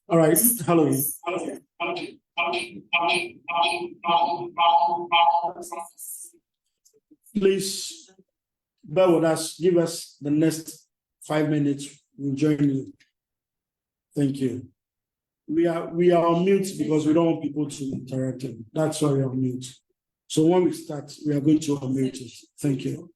All right. Hello. Please bear with us. Give us the next 5 minutes. We'll join you. Thank you. We are on mute because we don't want people to interact. That's why we're on mute. So when we start, we are going to unmute it. Thank you.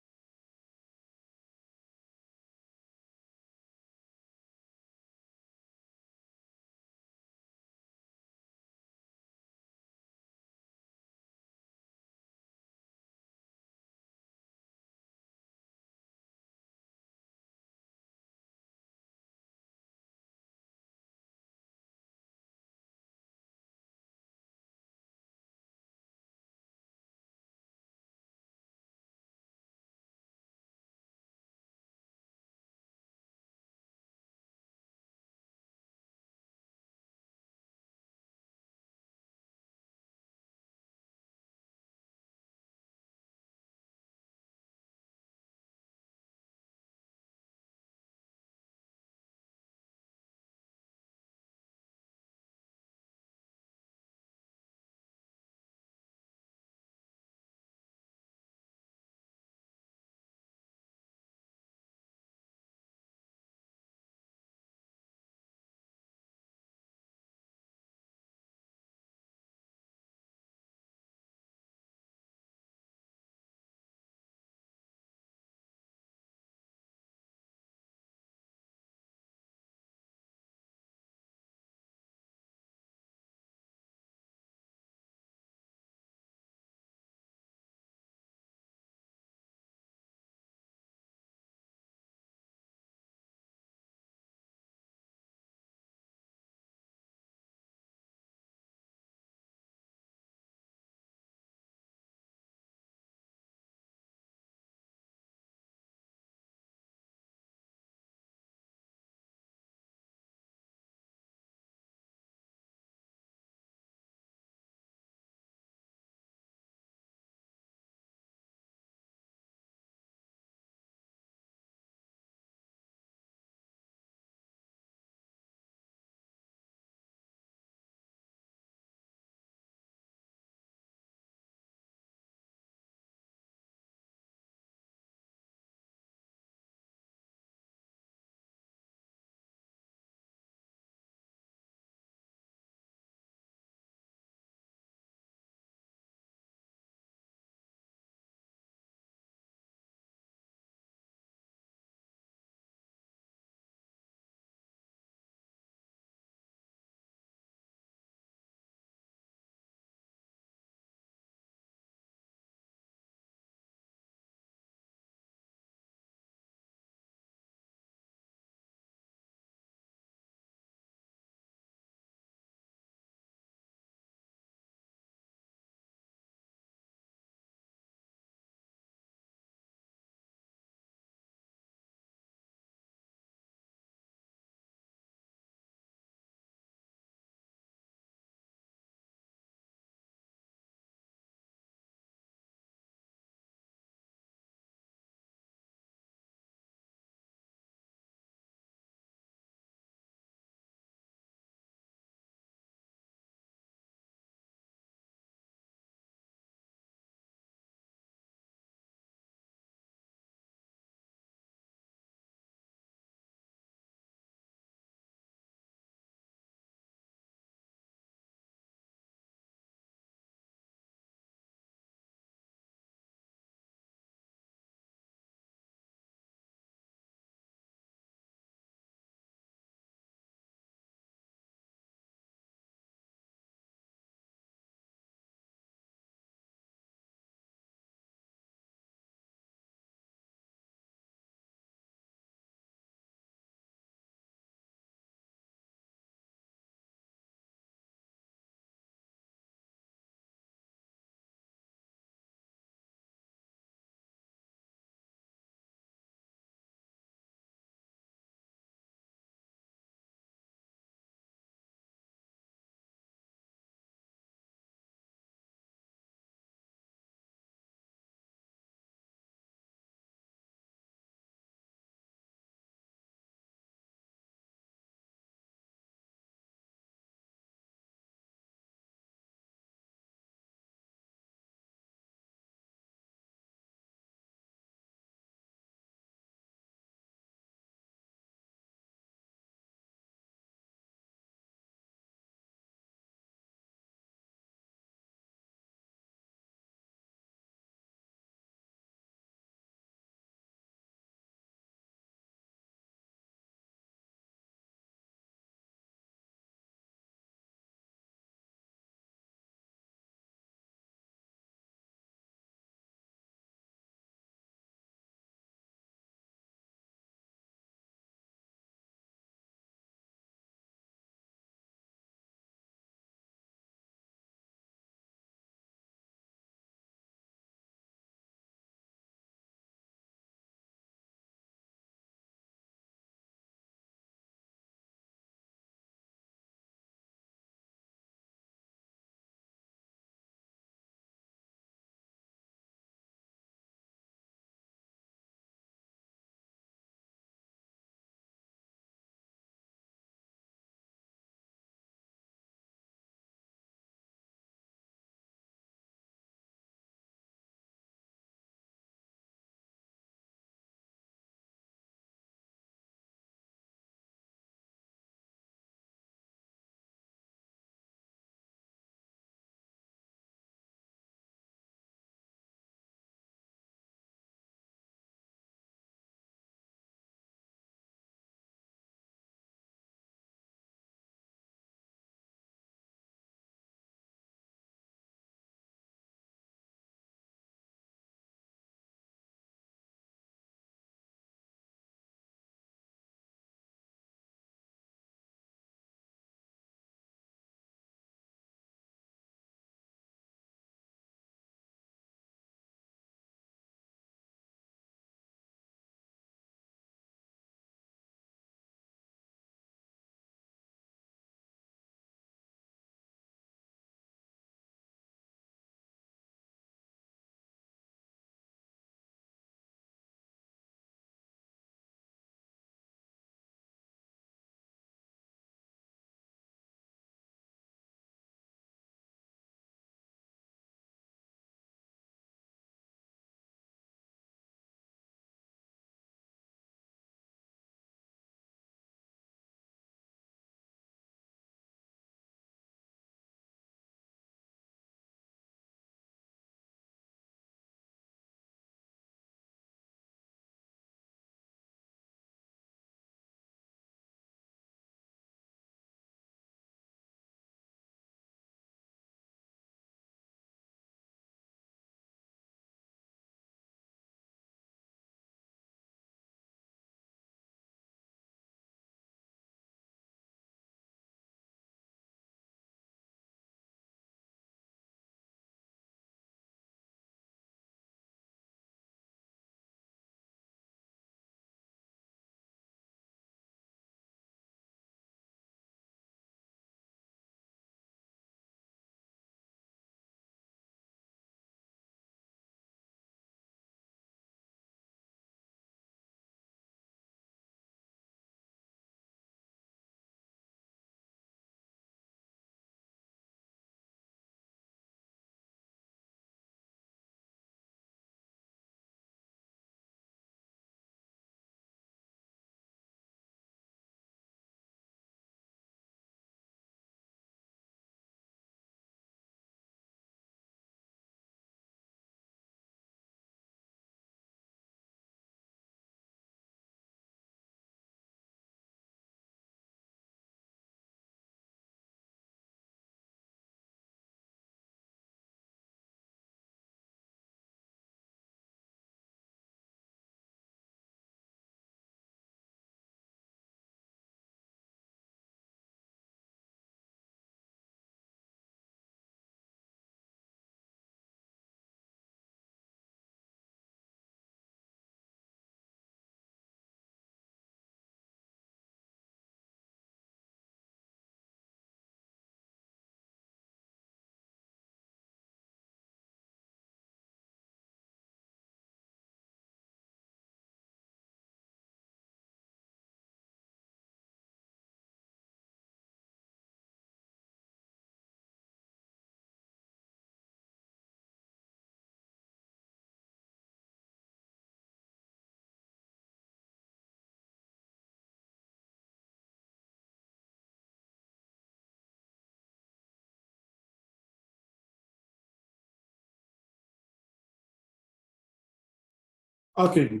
Okay.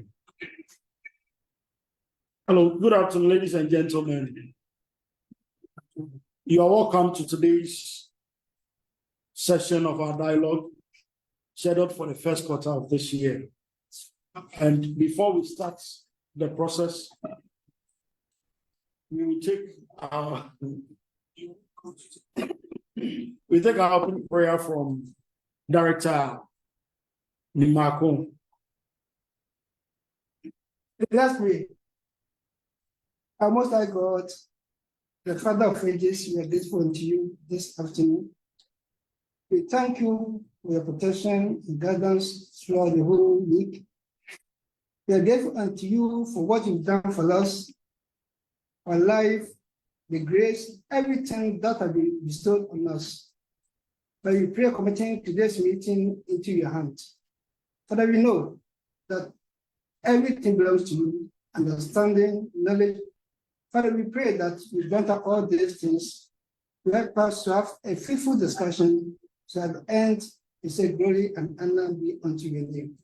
Hello, good afternoon, ladies and gentlemen. You are welcome to today's session of our dialogue, scheduled for the first quarter of this year. And before we start the process, we will take our open prayer from Director Nimako. Let's pray. Our Most High God, the Father of ages, we are grateful unto you this afternoon. We thank you for your protection and guidance throughout the whole week. We are grateful unto you for what you've done for us, our life, the grace, everything that has been bestowed on us. But we pray committing today's meeting into your hands. Father, we know that everything belongs to you, understanding, knowledge. Father, we pray that you grant us all these things to help us to have a fruitful discussion, so at the end, you say glory and honor be unto your name.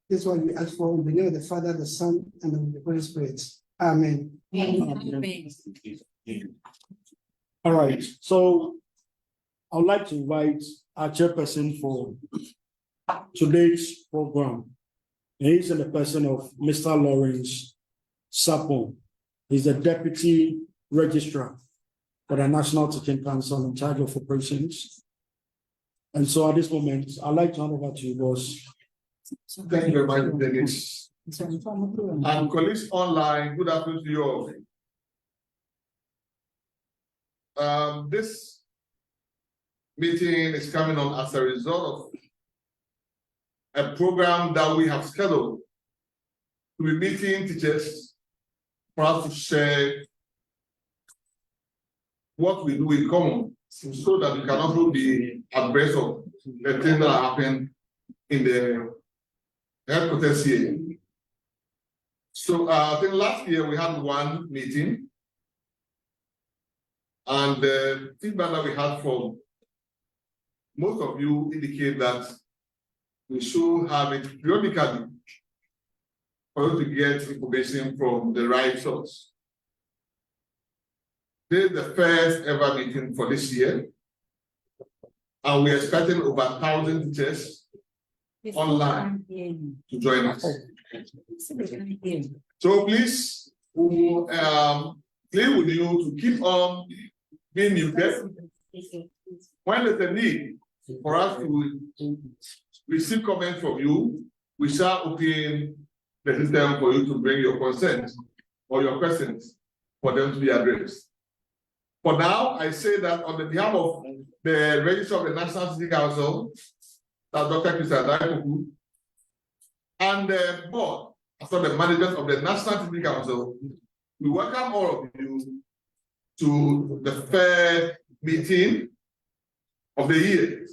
This is what we ask for in the name of the Father, the Son, and of the Holy Spirit. Amen. Amen. All right, so I would like to invite our chairperson for today's program. He's in the person of Mr. Lawrence Sapon. He's the Deputy Registrar for the National Teaching Council in charge of operations. And so at this moment, I'd like to hand over to you, boss. Thank you very much, Dennis. And colleagues online, good afternoon to you all. This meeting is coming on as a result of a program that we have scheduled to be meeting teachers for us to share what we do in common, so that we can also be abreast of the things that happen in the headquarters here. So I think last year we had one meeting, and the feedback that we had from most of you indicate that we should have it periodically for you to get information from the right source. This is the first ever meeting for this year, and we're expecting over 1,000 teachers online to join us. So please, we plead with you to keep on being muted. When there's a need for us to receive comments from you, we shall open the system for you to bring your consent or your questions for them to be addressed. For now, I say that on the behalf of the Registrar of the National City Council, that's Dr. Christian Daikoku, and the board, also the managers of the National City Council, we welcome all of you to the first meeting of the year.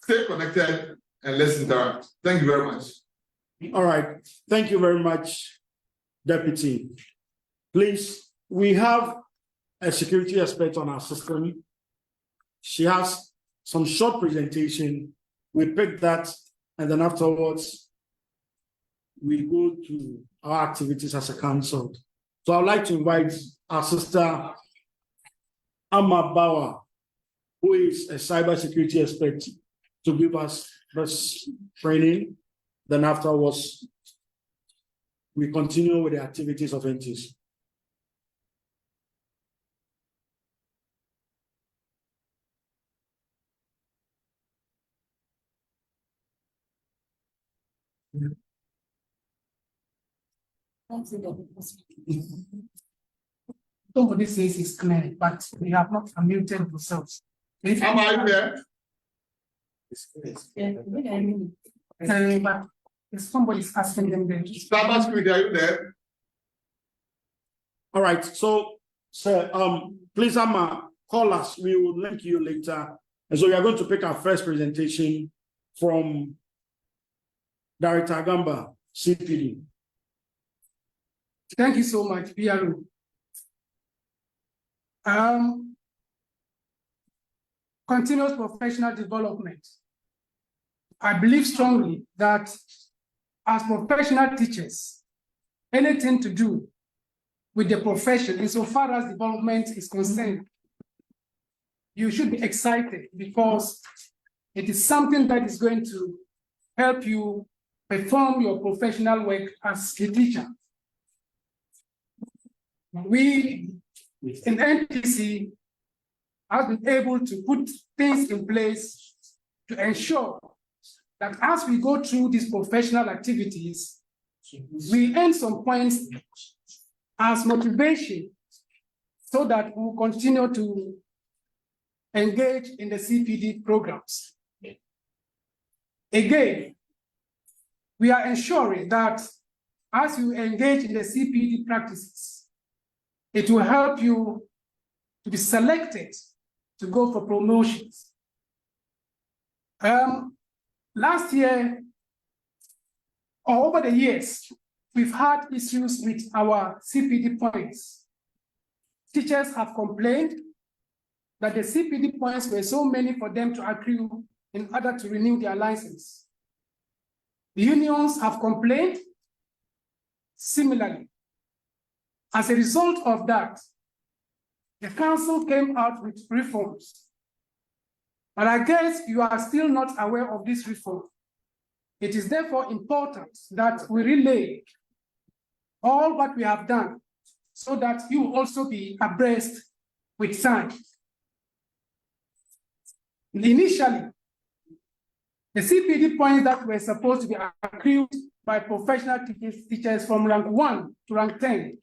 Stay connected and let's interact. Thank you very much. All right, thank you very much, Deputy. Please, we have a security expert on our system. She has some short presentation. We pick that, and then afterwards, we go to our activities as a council. So I'd like to invite our sister, Amma Bauer, who is a cybersecurity expert, to give us this training. Then afterwards, we continue with the activities of NTs. Somebody says it's clear, but we have not unmuted themselves. Am I there? But if somebody's asking them, then Cybersecurity, are you there? All right, so sir, please, Amma, call us. We will link you later. And so we are going to pick our first presentation from Director Gamba, CPD. thank you so much, PRO. Continuous professional development. I believe strongly that as professional teachers, anything to do with the profession, insofar as development is concerned, you should be excited because it is something that is going to help you perform your professional work as a teacher. We in NPC have been able to put things in place to ensure that as we go through these professional activities, we earn some points as motivation so that we will continue to engage in the CPD programs. Again, we are ensuring that as you engage in the CPD practices, it will help you to be selected to go for promotions. Last year, or over the years, we've had issues with our CPD points. Teachers have complained that the CPD points were so many for them to accrue in order to renew their license. The unions have complained similarly. As a result of that, the council came out with reforms. But I guess you are still not aware of this reform. It is therefore important that we relay all what we have done so that you also be abreast with time. Initially, the CPD points that were supposed to be accrued by professional teachers from rank 1 to rank 10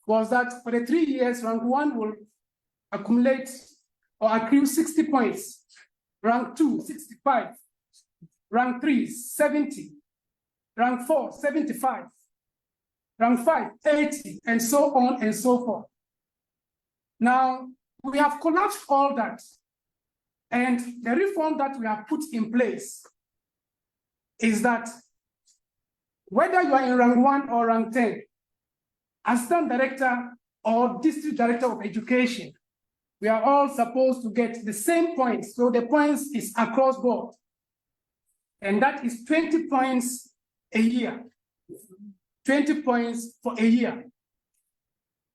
was that for the 3 years, rank 1 will accumulate or accrue 60 points, rank 2, 65, rank 3, 70, rank 4, 75, rank 5, 80, and so on and so forth. Now, we have collapsed all that. And the reform that we have put in place is that whether you are in rank 1 or rank 10, assistant director or district director of education, we are all supposed to get the same points. So the points is across board. And that is 20 points a year. 20 points for a year.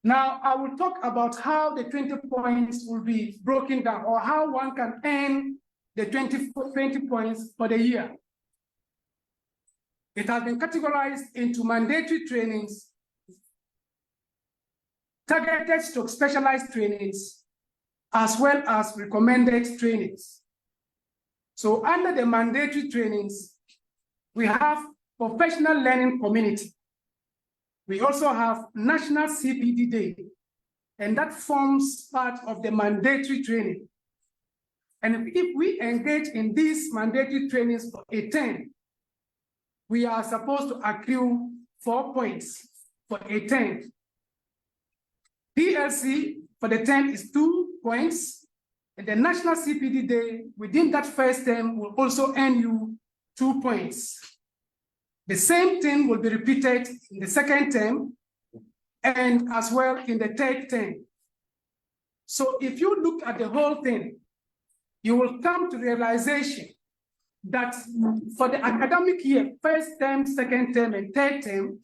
Now, I will talk about how the 20 points will be broken down or how one can earn the 20 points for the year. It has been categorized into mandatory trainings, targeted / specialized trainings, as well as recommended trainings. So under the mandatory trainings, we have professional learning community. We also have National CPD Day, and that forms part of the mandatory training. And if we engage in these mandatory trainings for a 10, we are supposed to accrue 4 points for a 10. PLC for the 10 is 2 points, and the National CPD Day within that first term will also earn you 2 points. The same thing will be repeated in the second term and as well in the third term. So if you look at the whole thing, you will come to the realization that for the academic year, first term, second term, and third term,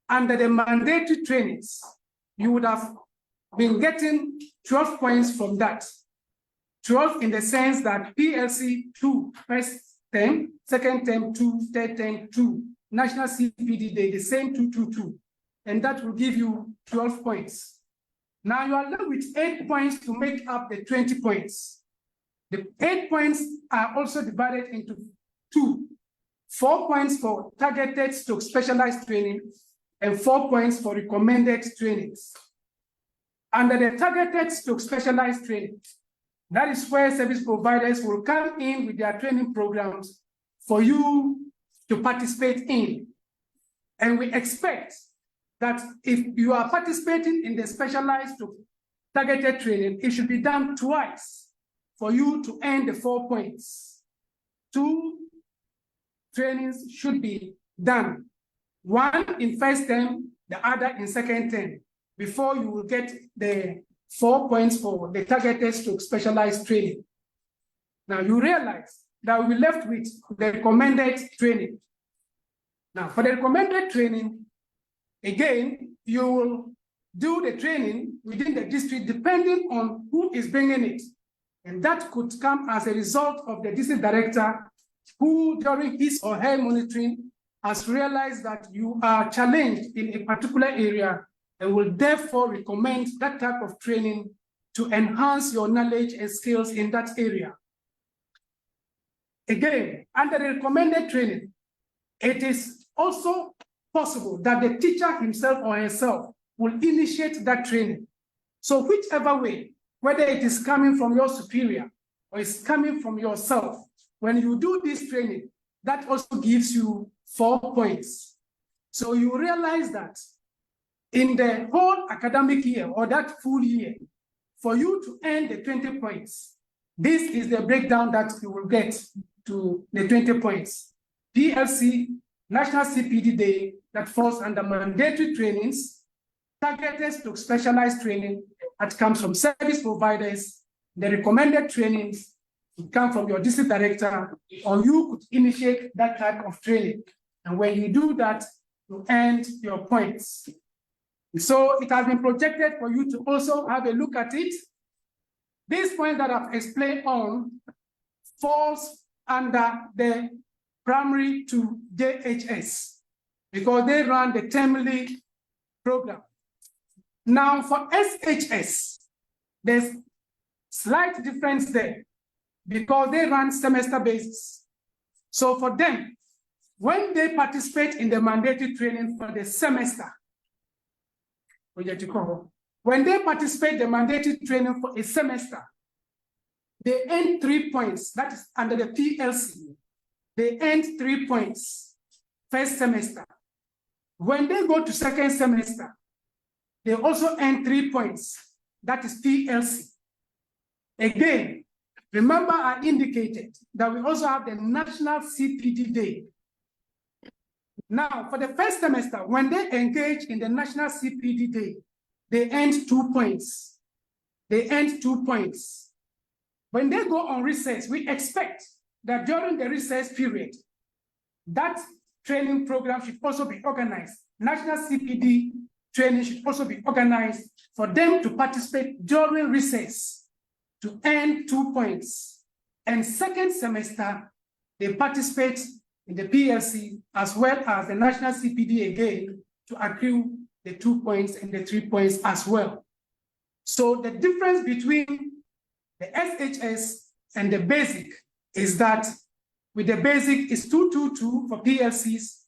under the mandatory trainings, you would have been getting 12 points from that. 12 in the sense that PLC 2, first term, second term 2, third term 2. National CPD Day, the same 2, 2, 2. And that will give you 12 points. Now you are left with 8 points to make up the 20 points. The 8 points are also divided into 2. 4 points for targeted / specialized training and 4 points for recommended trainings. Under the targeted / specialized training, that is where service providers will come in with their training programs for you to participate in. And we expect that if you are participating in the specialized to targeted training, it should be done twice for you to earn the 4 points. 2 trainings should be done. One in first term, the other in second term, before you will get the 4 points for the targeted / specialized training. Now you realize that we'll be left with the recommended training. Now, for the recommended training, again, you will do the training within the district depending on who is bringing it. And that could come as a result of the district director who, during his or her monitoring, has realized that you are challenged in a particular area and will therefore recommend that type of training to enhance your knowledge and skills in that area. Again, under the recommended training, it is also possible that the teacher himself or herself will initiate that training. So whichever way, whether it is coming from your superior or it's coming from yourself, when you do this training, that also gives you 4 points. So you realize that in the whole academic year or that full year, for you to earn the 20 points, this is the breakdown that you will get to the 20 points. PLC, National CPD Day, that falls under mandatory trainings, targeted to specialized training that comes from service providers, the recommended trainings come from your district director, or you could initiate that type of training. And when you do that, you earn your points. So it has been projected for you to also have a look at it. These points that I've explained on falls under the primary to JHS because they run the termly program. Now for SHS, there's slight difference there because they run semester basis. So for them, when they participate in the mandatory training for the semester, when they participate in the mandatory training for a semester, they earn 3 points. That is under the PLC. They earn 3 points first semester. When they go to second semester, they also earn 3 points. That is PLC. Again, remember I indicated that we also have the National CPD Day. Now, for the first semester, when they engage in the National CPD Day, they earn 2 points. They earn 2 points. When they go on recess, we expect that during the recess period, that training program should also be organized. National CPD training should also be organized for them to participate during recess to earn 2 points. And second semester, they participate in the PLC as well as the National CPD again to accrue the 2 points and the 3 points as well. So the difference between the SHS and the basic is that with the basic is 222 for PLCs,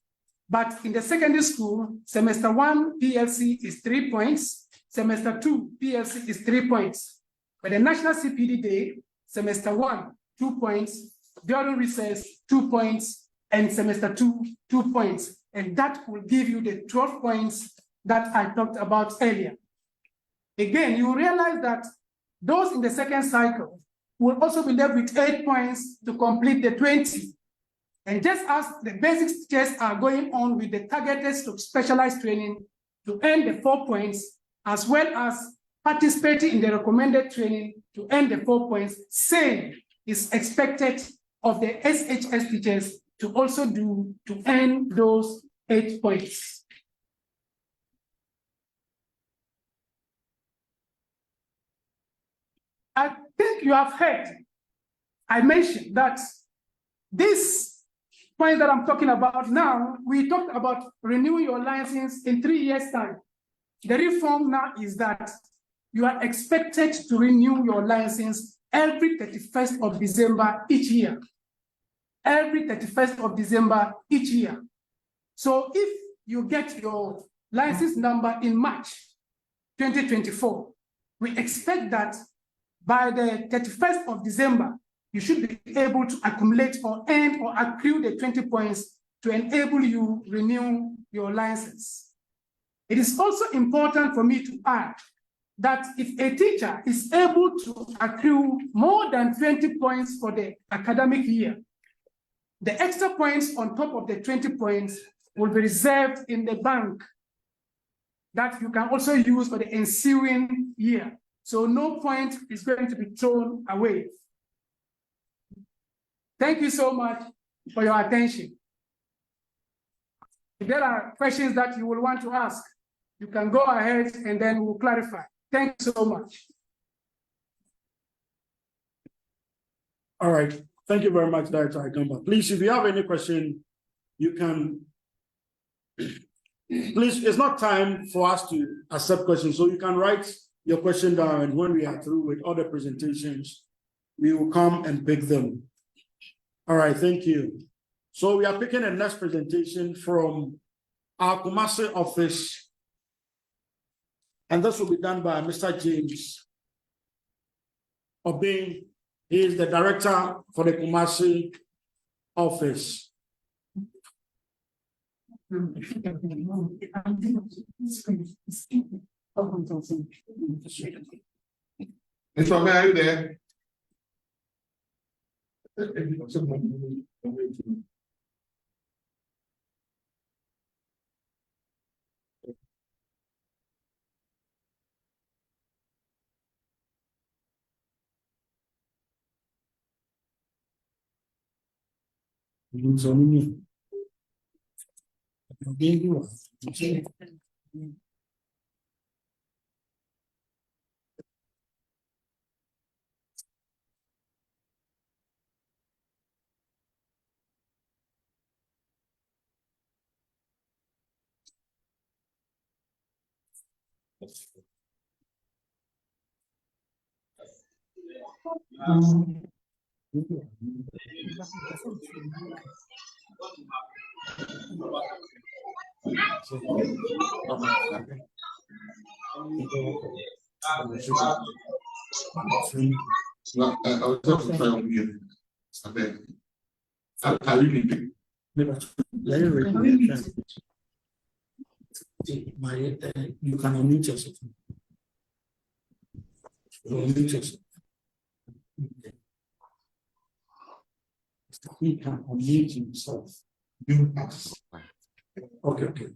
but in the secondary school, semester 1 PLC is 3 points, semester 2 PLC is 3 points. For the National CPD Day, semester 1, 2 points, during recess, 2 points, and semester 2, 2 points. And that will give you the 12 points that I talked about earlier. Again, you realize that those in the second cycle will also be left with 8 points to complete the 20. And just as the basic tests are going on with the targeted to specialized training to earn the 4 points, as well as participating in the recommended training to earn the 4 points, same is expected of the SHS teachers to also do to earn those 8 points. I think you have heard, I mentioned that this point that I'm talking about now, we talked about renewing your license in 3 years' time. The reform now is that you are expected to renew your license every 31st of December each year. Every 31st of December each year. So if you get your license number in March 2024, we expect that by the 31st of December, you should be able to accumulate or earn or accrue the 20 points to enable you renew your license. It is also important for me to add that if a teacher is able to accrue more than 20 points for the academic year, the extra points on top of the 20 points will be reserved in the bank that you can also use for the ensuing year. So no point is going to be thrown away. Thank you so much for your attention. If there are questions that you will want to ask, you can go ahead and then we'll clarify. Thank you so much. All right. Thank you very much, Director Agamba. Please, if you have any question, you can. Please, it's not time for us to accept questions, so you can write your question down, and when we are through with other presentations, we will come and pick them. All right, thank you. So we are picking the next presentation from our Kumasi office, and this will be done by Mr. James Obeng. He is the director for the Kumasi office. Mr. Mayor, are you there? You can unmute yourself. Unmute yourself. He can unmute himself. Okay, okay.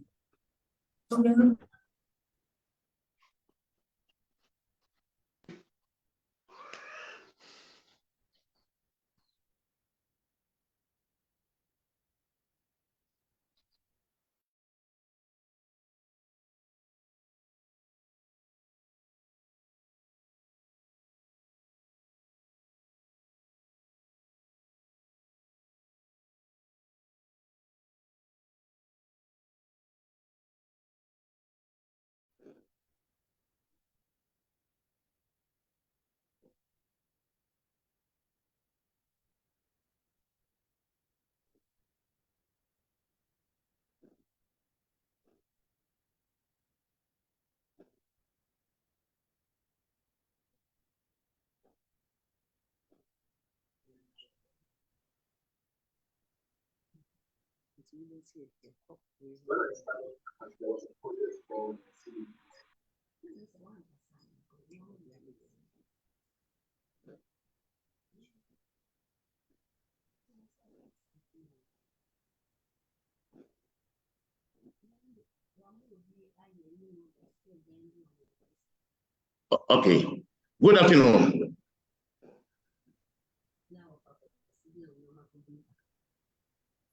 Okay. Good afternoon.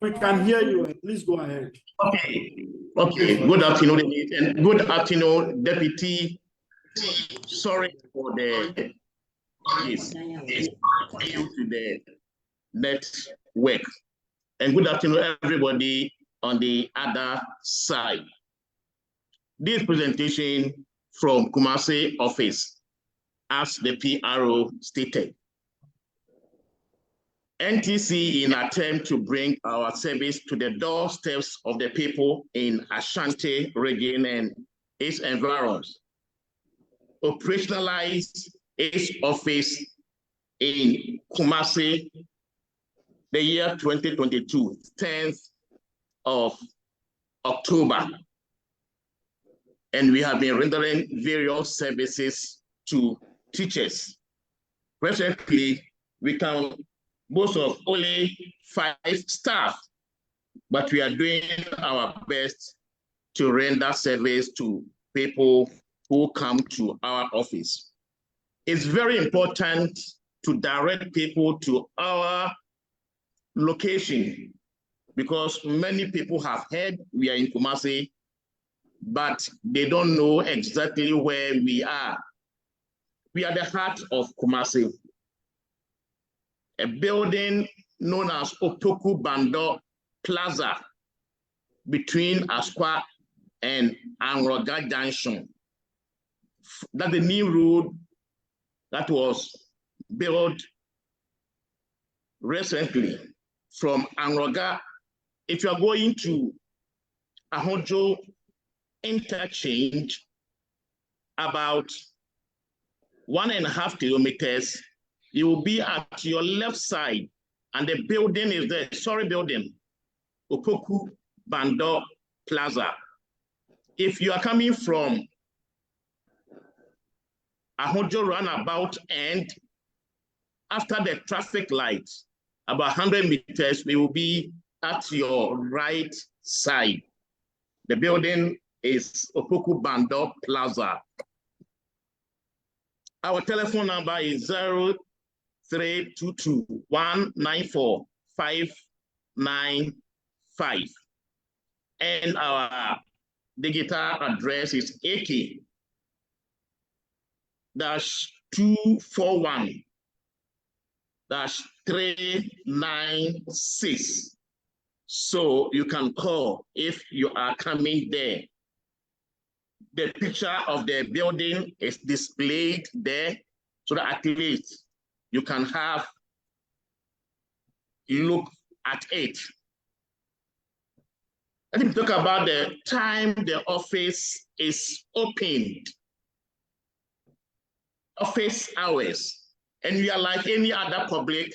We can hear you. Please go ahead. Okay. Okay. Good afternoon, and good afternoon, Deputy. Sorry for the yes, to the network. And good afternoon, everybody on the other side. This presentation from Kumasi office, as the PRO stated. NTC, in attempt to bring our service to the doorsteps of the people in Ashanti region and its environs, operationalized its office in Kumasi the year 2022, 10th of October. And we have been rendering various services to teachers. Presently, we can boast of only 5 staff, but we are doing our best to render service to people who come to our office. It's very important to direct people to our location because many people have heard we are in Kumasi, but they don't know exactly where we are. We are the heart of Kumasi, a building known as Opoku Bando Plaza between Asqua and Anroga Junction. That's the new road that was built recently from Anroga. If you are going to Ahojo interchange, about 1.5 kilometers, you will be at your left side, and the building is the sorry building, Opoku Bando Plaza. If you are coming from Ahojo roundabout end, after the traffic light, about 100 meters, we will be at your right side. The building is Opoku Bando Plaza. Our telephone number is 0322-194-595. And our digital address is AK-241-396. So you can call if you are coming there. The picture of the building is displayed there so that at least you can have a look at it. Let me talk about the time the office is opened. Office hours. And we are like any other public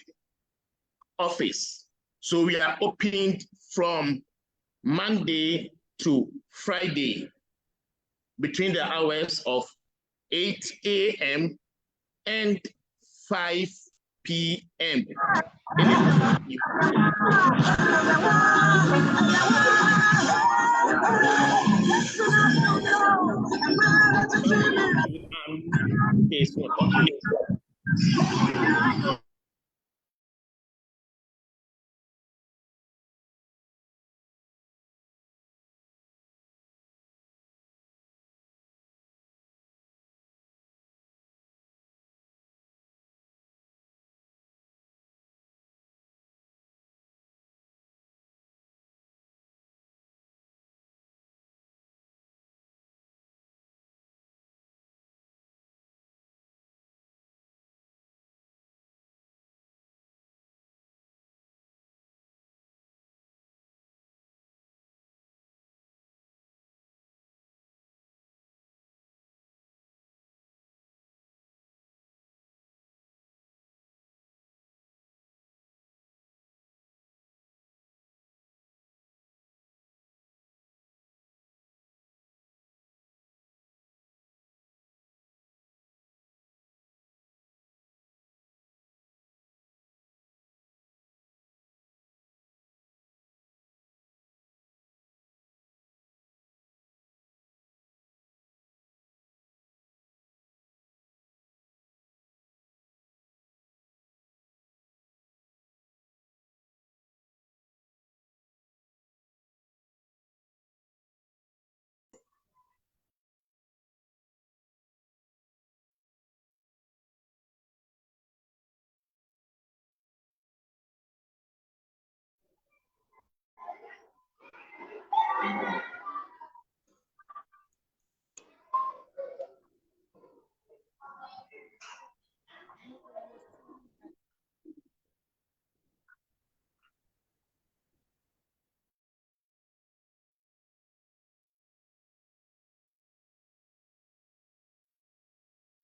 office. So we are opened from Monday to Friday between the hours of 8 a.m. and 5 p.m.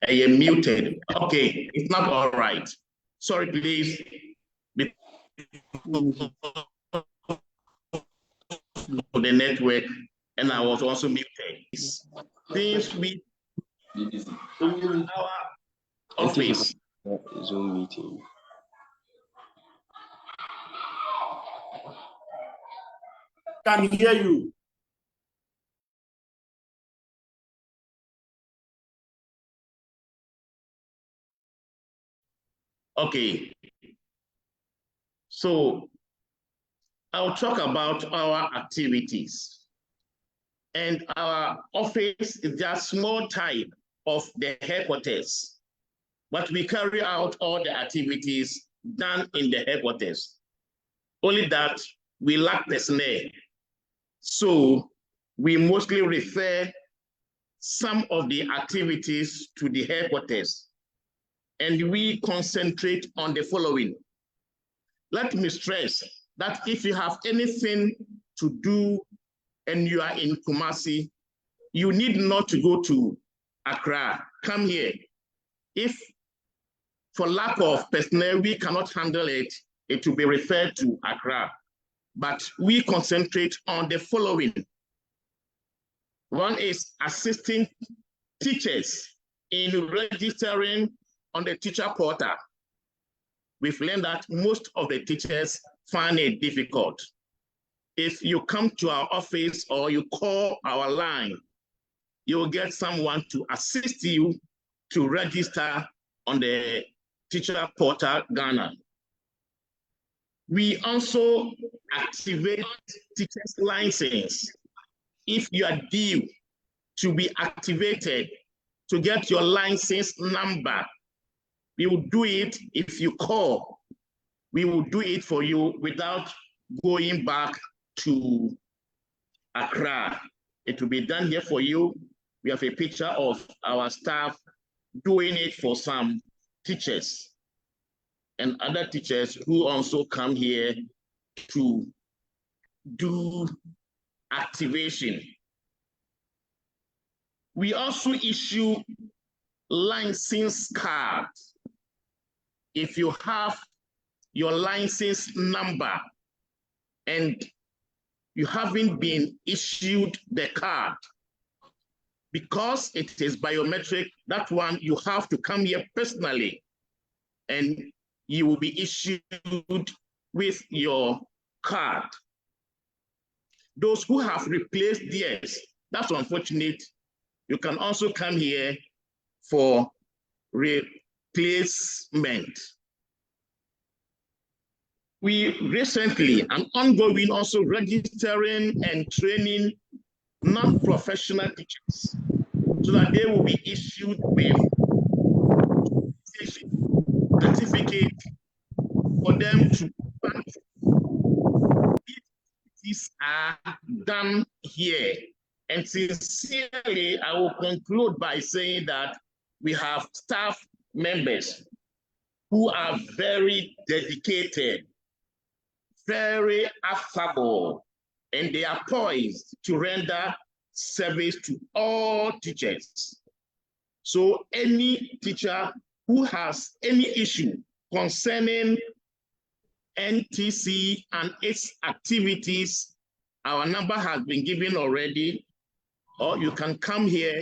You're muted. Okay, it's not all right. Sorry, please. The network, and I was also muted. Since we our office Zoom meeting. Can hear you. Okay. So I'll talk about our activities. And our office is just small type of the headquarters, but we carry out all the activities done in the headquarters. Only that we lack personnel. So we mostly refer some of the activities to the headquarters, and we concentrate on the following. Let me stress that if you have anything to do and you are in Kumasi, you need not to go to Accra. Come here. If for lack of personnel, we cannot handle it, it will be referred to Accra. But we concentrate on the following. One is assisting teachers in registering on the teacher portal. We've learned that most of the teachers find it difficult. If you come to our office or you call our line, you will get someone to assist you to register on the teacher portal Ghana. We also activate teachers' license. If you are due to be activated to get your license number, we will do it if you call. We will do it for you without going back to Accra. It will be done here for you. We have a picture of our staff doing it for some teachers and other teachers who also come here to do activation. We also issue license cards. If you have your license number and you haven't been issued the card, because it is biometric, that one you have to come here personally and you will be issued with your card. Those who have replaced theirs, that's unfortunate. You can also come here for replacement. We recently and ongoing also registering and training non-professional teachers so that they will be issued with certificate for them to these are done here. And sincerely, I will conclude by saying that we have staff members who are very dedicated, very affable, and they are poised to render service to all teachers. So any teacher who has any issue concerning NTC and its activities, our number has been given already, or you can come here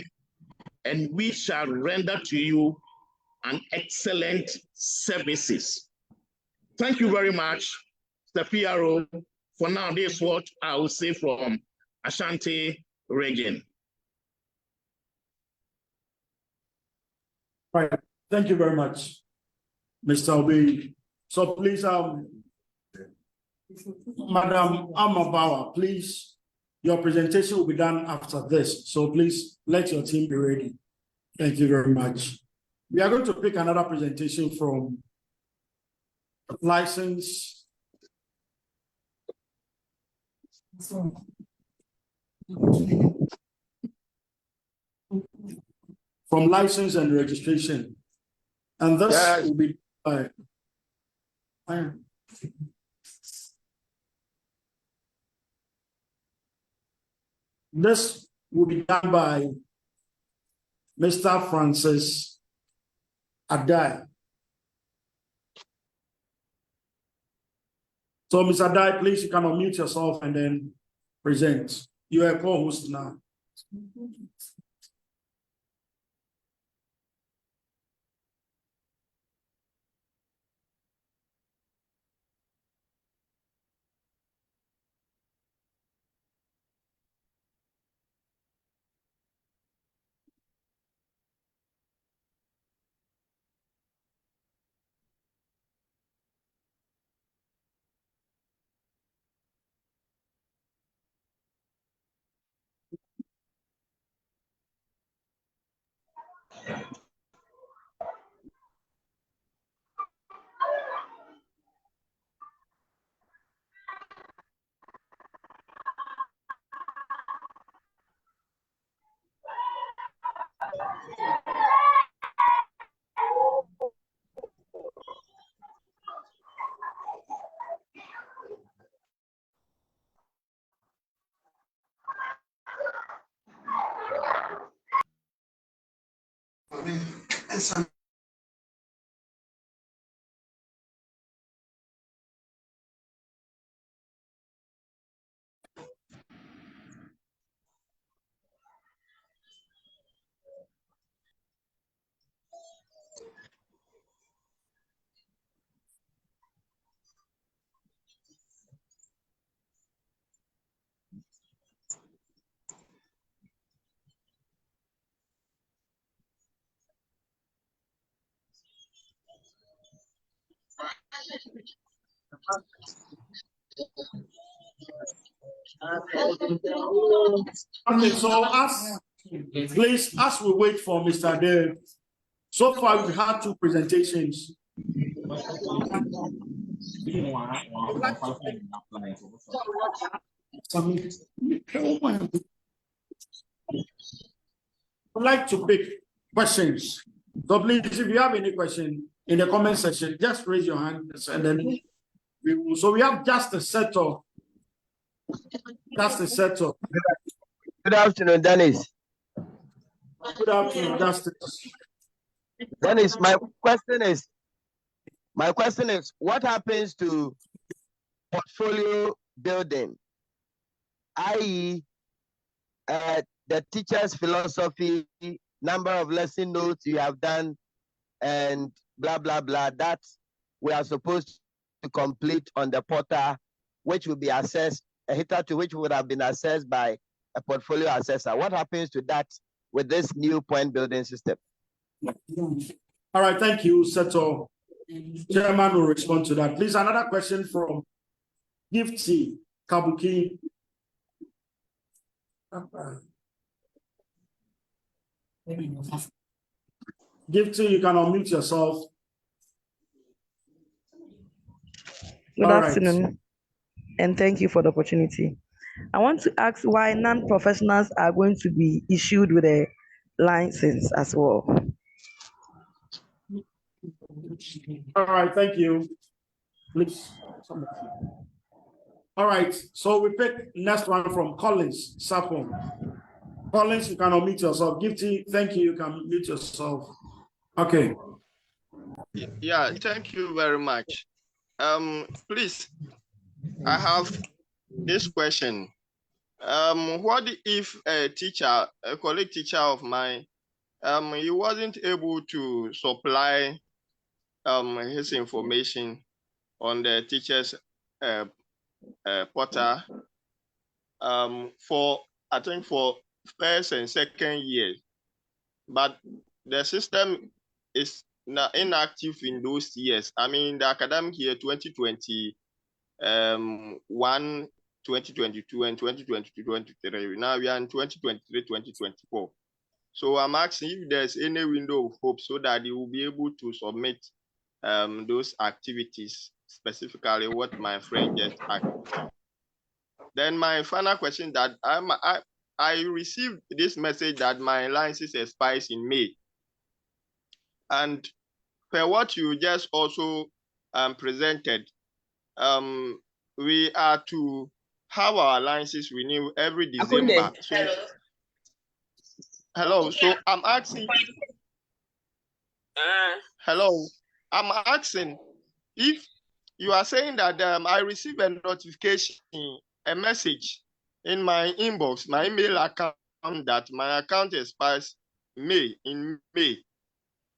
and we shall render to you an excellent services. Thank you very much, the PRO. For now, this is what I will say from Ashanti region. Right. Thank you very much, Mr. Obi. So please, Madam Amabawa, please, your presentation will be done after this. So please let your team be ready. Thank you very much. We are going to pick another presentation from license. From license and registration. And this will be this will be done by Mr. Francis Adai. So, Mr. Adai, please, you can unmute yourself and then present. You are a co-host now. Okay, so please, as we wait for Mr. Dave, so far we've had two presentations. I'd like to pick questions. So please, if you have any question in the comment section, just raise your hand and then we will. So we have just a setup. Just a setup. Good afternoon, Dennis. Good afternoon, Justice. Dennis, my question is, what happens to portfolio building, i.e., the teacher's philosophy, number of lesson notes you have done, and blah, blah, blah, that we are supposed to complete on the portal, which will be assessed, a hitherto which would have been assessed by a portfolio assessor. What happens to that with this new point building system? All right, thank you, Seto. Chairman will respond to that. Please, another question from Gifty Kabuki. Gifty, you can unmute yourself. Good afternoon, and thank you for the opportunity. I want to ask why non-professionals are going to be issued with a license as well. All right, thank you. Please. All right, so we pick next one from Collins Sapon. Collins, you can unmute yourself. Gifty, thank you. You can unmute yourself. Okay. Yeah, thank you very much. Please, I have this question. What if a teacher, a colleague teacher of mine, he wasn't able to supply his information on the teacher's portal for, I think, for first and second year, but the system is not inactive in those years. I mean, the academic year 2021, 2022, and 2022-2023. Now we are in 2023-2024. So I'm asking if there's any window of hope so that they will be able to submit those activities, specifically what my friend just asked. Then my final question that I received this message that my license expires in May. And for what you just also presented, we are to have our licenses renewed every December. So, hello. So I'm asking. Hello. I'm asking if you are saying that I received a notification, a message in my inbox, my email account, that my account expires in May.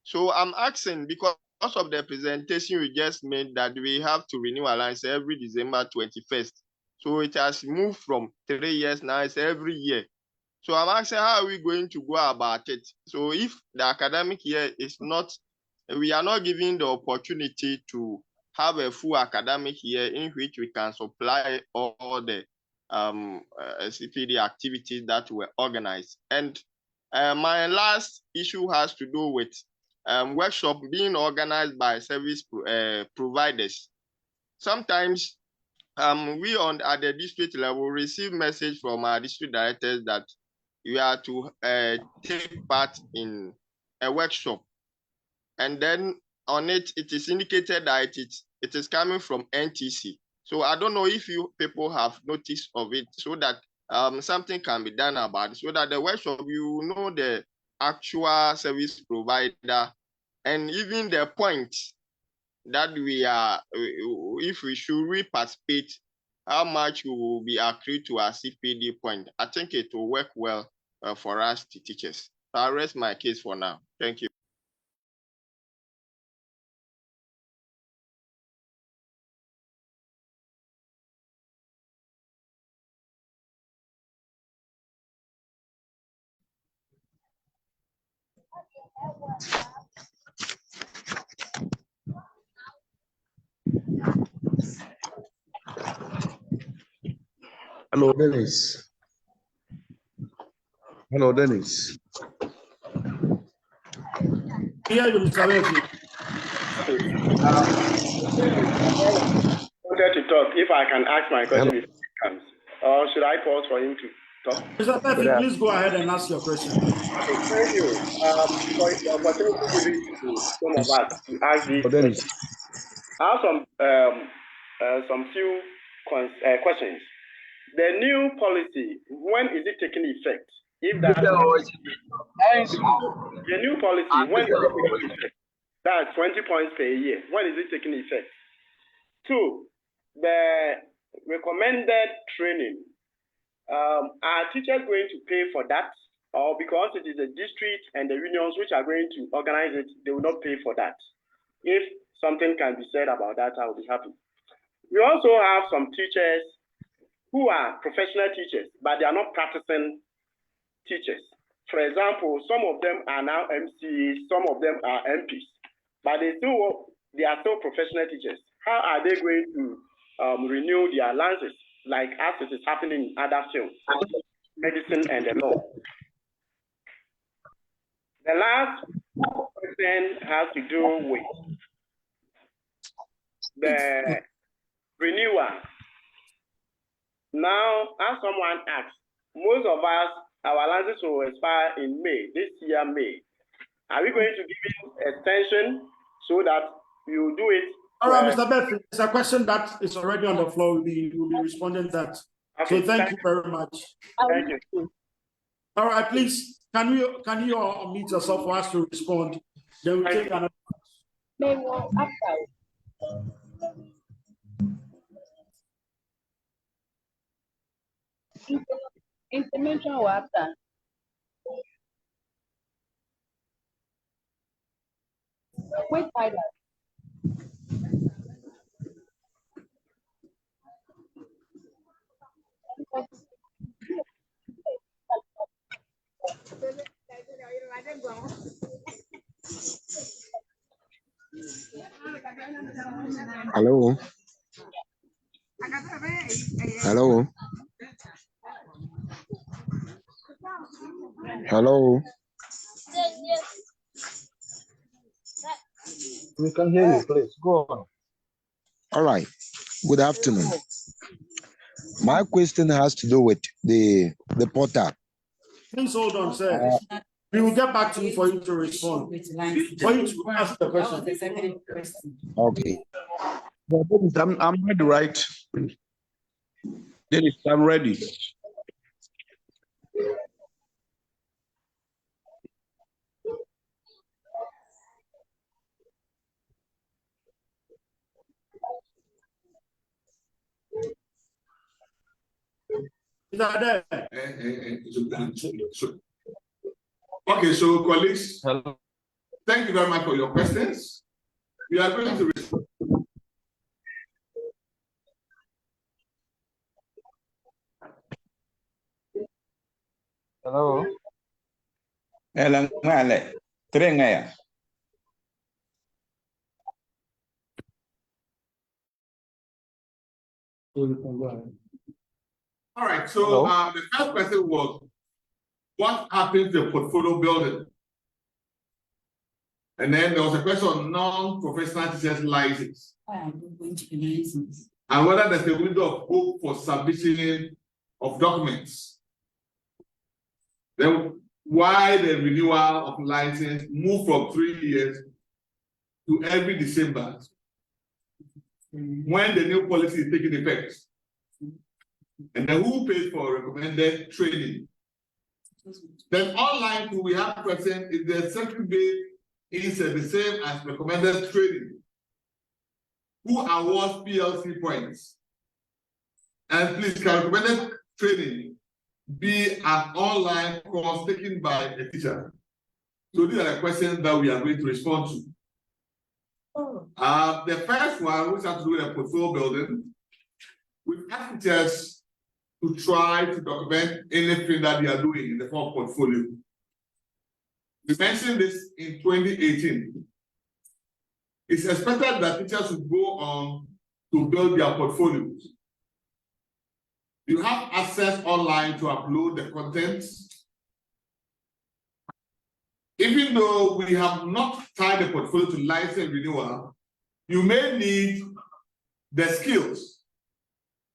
So I'm asking because of the presentation we just made that we have to renew our license every December 21st. So it has moved from 3 years now, it's every year. So I'm asking, how are we going to go about it? So if the academic year is not, we are not given the opportunity to have a full academic year in which we can supply all the CPD activities that were organized. And my last issue has to do with workshop being organized by service providers. Sometimes we at the district level receive message from our district directors that you are to take part in a workshop, and then on it is indicated that it is coming from NTC. So I don't know if you people have notice of it, so that something can be done about it, so that the workshop, you know, the actual service provider, and even the point that we are, if we should participate, how much we will be accrued to our CPD point. I think it will work well for us, the teachers. So I'll rest my case for now. Thank you. Hello, Dennis. Hello, Dennis. Yeah, Mr. Murphy. Wanted to talk. If I can ask my question, if it comes, or should I pause for him to talk? Mr. Murphy, please go ahead and ask your question. Okay, thank you for the opportunity given to some of us to ask these Dennis. questions. I have some few questions. The new policy, when is it taking effect? If that the new policy, when is it taking effect? That's 20 points per year. When is it taking effect? 2, the recommended training. Are teachers going to pay for that? Or because it is a district and the unions which are going to organize it, they will not pay for that? If something can be said about that, I will be happy. We also have some teachers who are professional teachers, but they are not practicing teachers. For example, some of them are now MCs, some of them are MPs, but they are still professional teachers. How are they going to renew their licenses, like as it is happening in other fields, medicine and the law? The last question has to do with the renewal. Now, as someone asked, most of us, our licenses will expire in May, this year, May. Are we going to give it extension so that we will do it? All right, Mr. Beth, it's a question that is already on the floor. We'll be responding to that. Okay, so thank you very much. Thank you. All right, please, can you unmute yourself for us to respond? Then we take another. Intervention or after? Wait, either. Hello. Hello. Hello. We can hear you, please. Go on. All right. Good afternoon. My question has to do with the portal. Please hold on, sir. We will get back to you for you to respond. For you to ask the question. Okay. I'm ready, right? Dennis, I'm ready. Is that there? Okay, so colleagues, Hello. thank you very much for your questions. We are going to respond. Hello. All right, so the first question was, what happens to the portfolio building? And then there was a question on non-professional teachers license. And whether there's a window of hope for submission of documents. Then why the renewal of license moved from 3 years to every December when the new policy is taking effect. And then who pays for recommended training? Then online too, we have question, is the second-based insert the same as recommended training? Who awards PLC points? And please, can recommended training be an online course taken by a teacher? So these are the questions that we are going to respond to. The first one, which has to do with the portfolio building, we've asked teachers to try to document anything that they are doing in the form of portfolio. We mentioned this in 2018. It's expected that teachers should go on to build their portfolios. You have access online to upload the content. Even though we have not tied the portfolio to license renewal, you may need the skills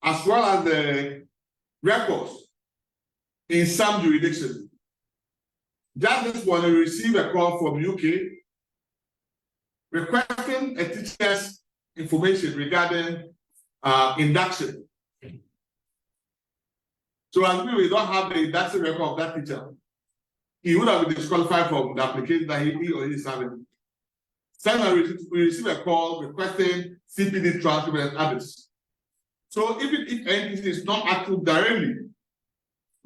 as well as the records in some jurisdictions. Just this one, we receive a call from UK requesting a teacher's information regarding induction. So as we don't have the induction record of that teacher, he would have been disqualified from the application that he or he is having. Secondly, we receive a call requesting CPD transcript and others. So even if anything is not active directly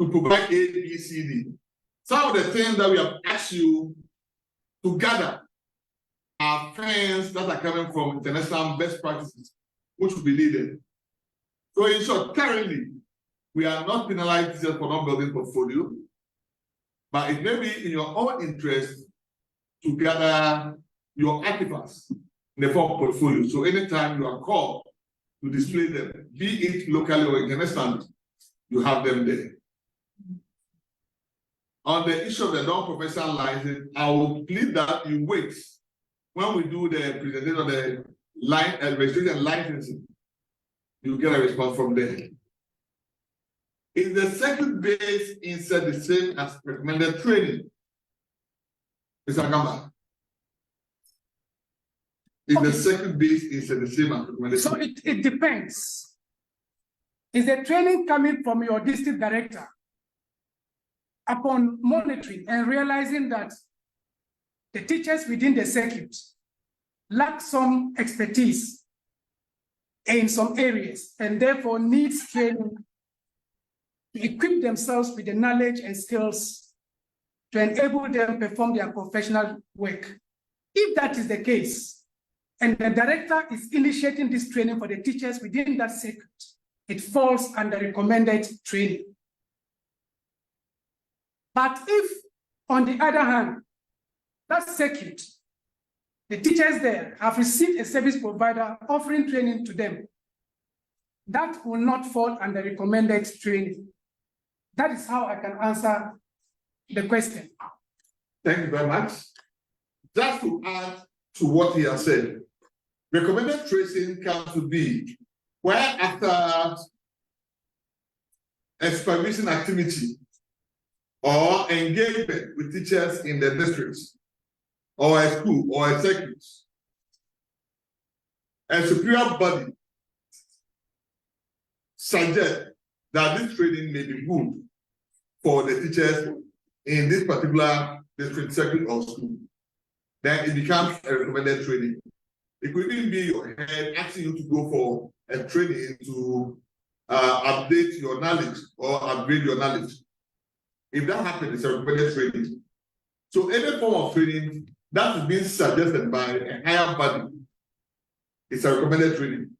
to provide A, B, C, D, some of the things that we have asked you to gather are things that are coming from international best practices, which will be needed. So in short, currently, we are not penalizing teachers for not building portfolio, but it may be in your own interest to gather your artifacts in the form of portfolio. So anytime you are called to display them, be it locally or internationally, you have them there. On the issue of the non-professional license, I will plead that you wait when we do the presentation of the registration licensing. You get a response from there. Is the second-based insert the same as recommended training? Mr. Gamba. Is the second-based insert the same as recommended training? So it depends. Is the training coming from your district director? Upon monitoring and realizing that the teachers within the circuit lack some expertise in some areas and therefore needs training to equip themselves with the knowledge and skills to enable them to perform their professional work. If that is the case, and the director is initiating this training for the teachers within that circuit, it falls under recommended training. But if, on the other hand, that circuit, the teachers there have received a service provider offering training to them, that will not fall under recommended training. That is how I can answer the question. Thank you very much. Just to add to what he has said, recommended tracing comes to be where after a supervision activity or engagement with teachers in the districts or a school or a circuit, a superior body suggest that this training may be good for the teachers in this particular district, circuit, or school. Then it becomes a recommended training. It could even be your head asking you to go for a training to update your knowledge or upgrade your knowledge. If that happens, it's a recommended training. So any form of training that is being suggested by a higher body, it's a recommended training.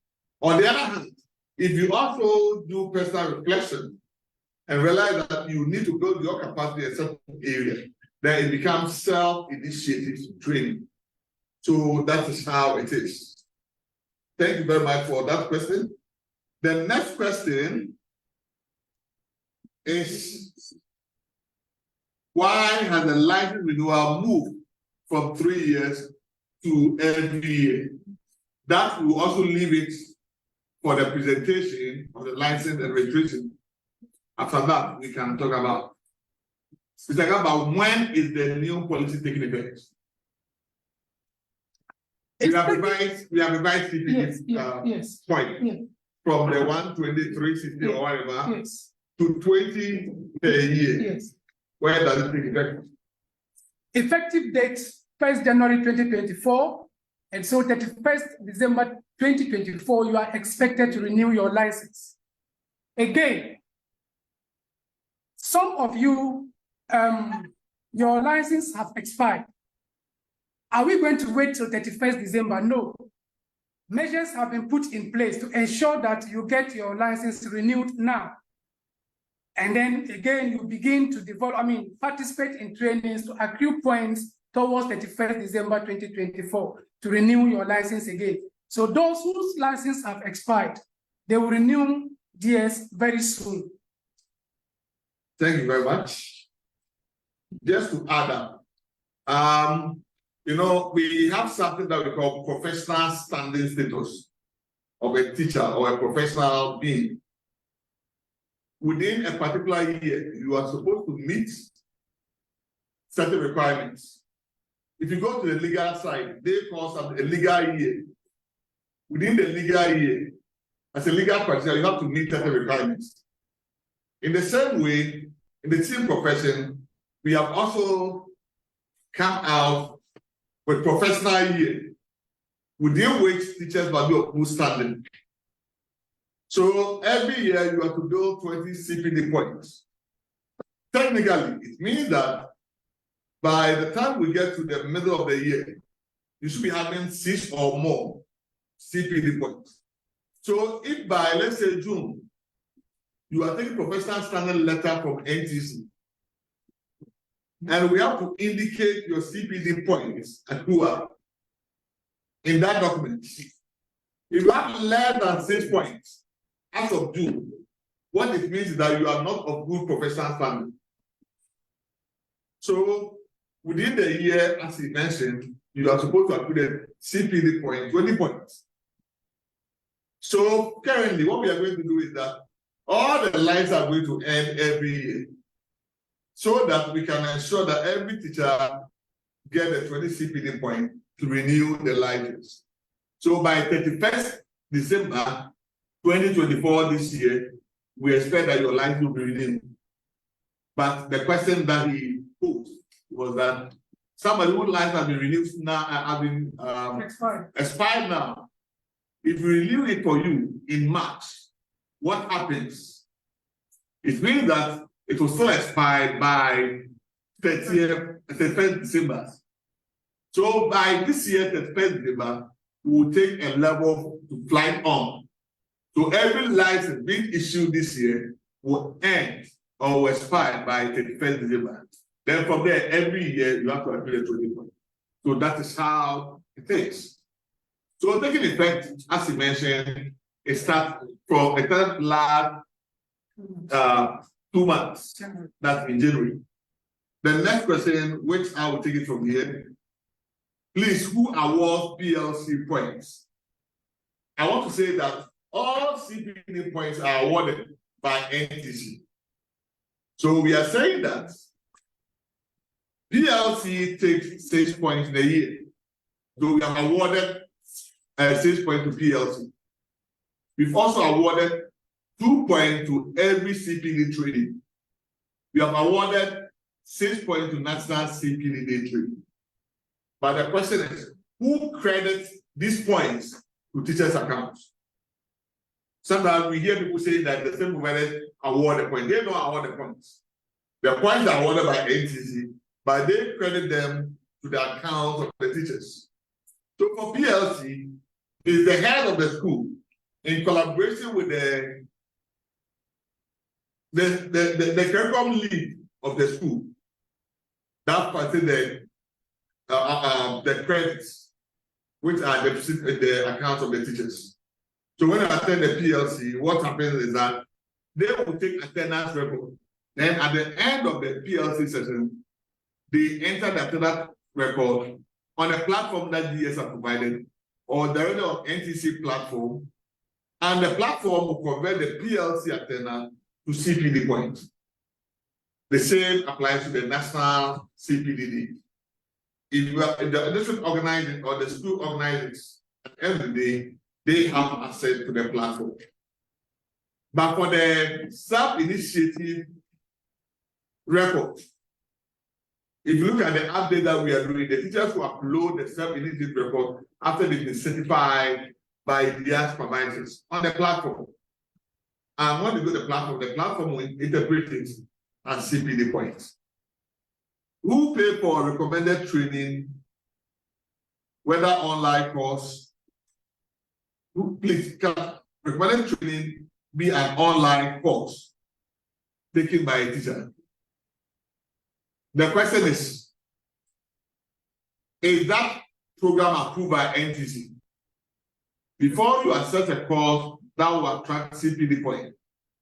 On the other hand, if you also do personal reflection and realize that you need to build your capacity in a certain area, then it becomes self-initiative training. So that is how it is. Thank you very much for that question. The next question is, why has the license renewal moved from 3 years to every year? That will also leave it for the presentation of the license and registration. After that, we can talk about. We talk about when is the new policy taking effect. We have revised CPD point from the 123.60 or whatever to 20 per year. Yes. Where does it take effect? Effective date 1st January 2024, and so 31st December 2024, you are expected to renew your license. Again, some of you, your license have expired. Are we going to wait till 31st December? No. Measures have been put in place to ensure that you get your license renewed now. And then again, you begin to participate in trainings to accrue points towards 31st December 2024 to renew your license again. So those whose license have expired, they will renew theirs very soon. Thank you very much. Just to add up, we have something that we call professional standing status of a teacher or a professional being. Within a particular year, you are supposed to meet certain requirements. If you go to the legal side, they call something a legal year. Within the legal year, as a legal practitioner, you have to meet certain requirements. In the same way, in the teaching profession, we have also come out with professional year, within which teachers must be of good standing. So every year you have to build 20 CPD points. Technically, it means that by the time we get to the middle of the year, you should be having 6 or more CPD points. So if by, let's say, June, you are taking professional standing letter from NTC, and we have to indicate your CPD points and who are in that document. If you have less than 6 points as of June, what it means is that you are not of good professional standing. So within the year, as he mentioned, you are supposed to accrue the CPD point, 20 points. So currently, what we are going to do is that all the lines are going to end every year, so that we can ensure that every teacher get a 20 CPD point to renew the license. So by 31st December 2024 this year, we expect that your license will be renewed. But the question that he posed was that somebody whose license has been renewed now, expired now. If we renew it for you in March, what happens? It means that it will still expire by 31st December. So by this year, 31st December, we will take a level to fly on. So every license being issued this year will end or will expire by 31st December. Then from there, every year you have to accrue the 20 points. So that is how it is. So taking effect, as you mentioned, it starts last 2 months. That's in January. The next question, which I will take it from here, please, who awards PLC points? I want to say that all CPD points are awarded by NTC. So we are saying that PLC takes 6 points in a year. So we have awarded 6 points to PLC. We've also awarded 2 points to every CPD training. We have awarded 6 points to National CPD Day training. But the question is, who credits these points to teachers' accounts? Sometimes we hear people saying that the same providers award the points. They don't award the points. The points are awarded by NTC, but they credit them to the accounts of the teachers. So for PLC, is the head of the school in collaboration with the curriculum lead of the school that consider the credits, which are the accounts of the teachers. So when I attend the PLC, what happens is that they will take attendance record. Then at the end of the PLC session, they enter the attendance record on a platform that DS have provided, or directly on NTC platform, and the platform will convert the PLC attendance to CPD points. The same applies to the national CPDD. If the district organizing or the school organizes, at the end of the day, they have access to the platform. But for the self-initiative record, if you look at the update that we are doing, the teachers who upload the self-initiative report after they've been certified by their supervisors on the platform. And when they go to the platform will interpret it as CPD points. Who pay for recommended training, whether online course? Who please can recommended training be an online course taken by a teacher? The question is that program approved by NTC? Before you accept a course that will attract CPD point,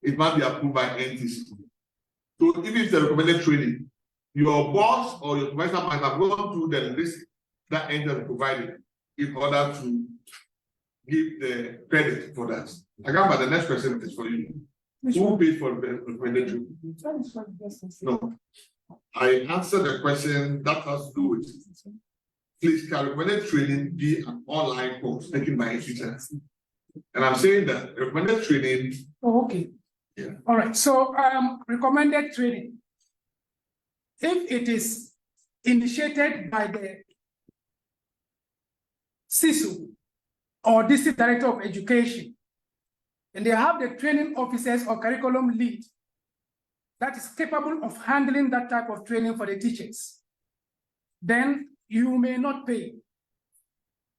it must be approved by NTC. So if it's a recommended training, your boss or your supervisor might have gone through the list that NTC provided in order to give the credit for that. Again, but the next question is for you. Who paid for the recommended training? No. I answered the question that has to do with, please, can recommended training be an online course taken by a teacher? And I'm saying that recommended training. Oh, okay. Yeah. All right. So recommended training, if it is initiated by the CISO or District Director of Education, and they have the training officers or curriculum lead that is capable of handling that type of training for the teachers, then you may not pay.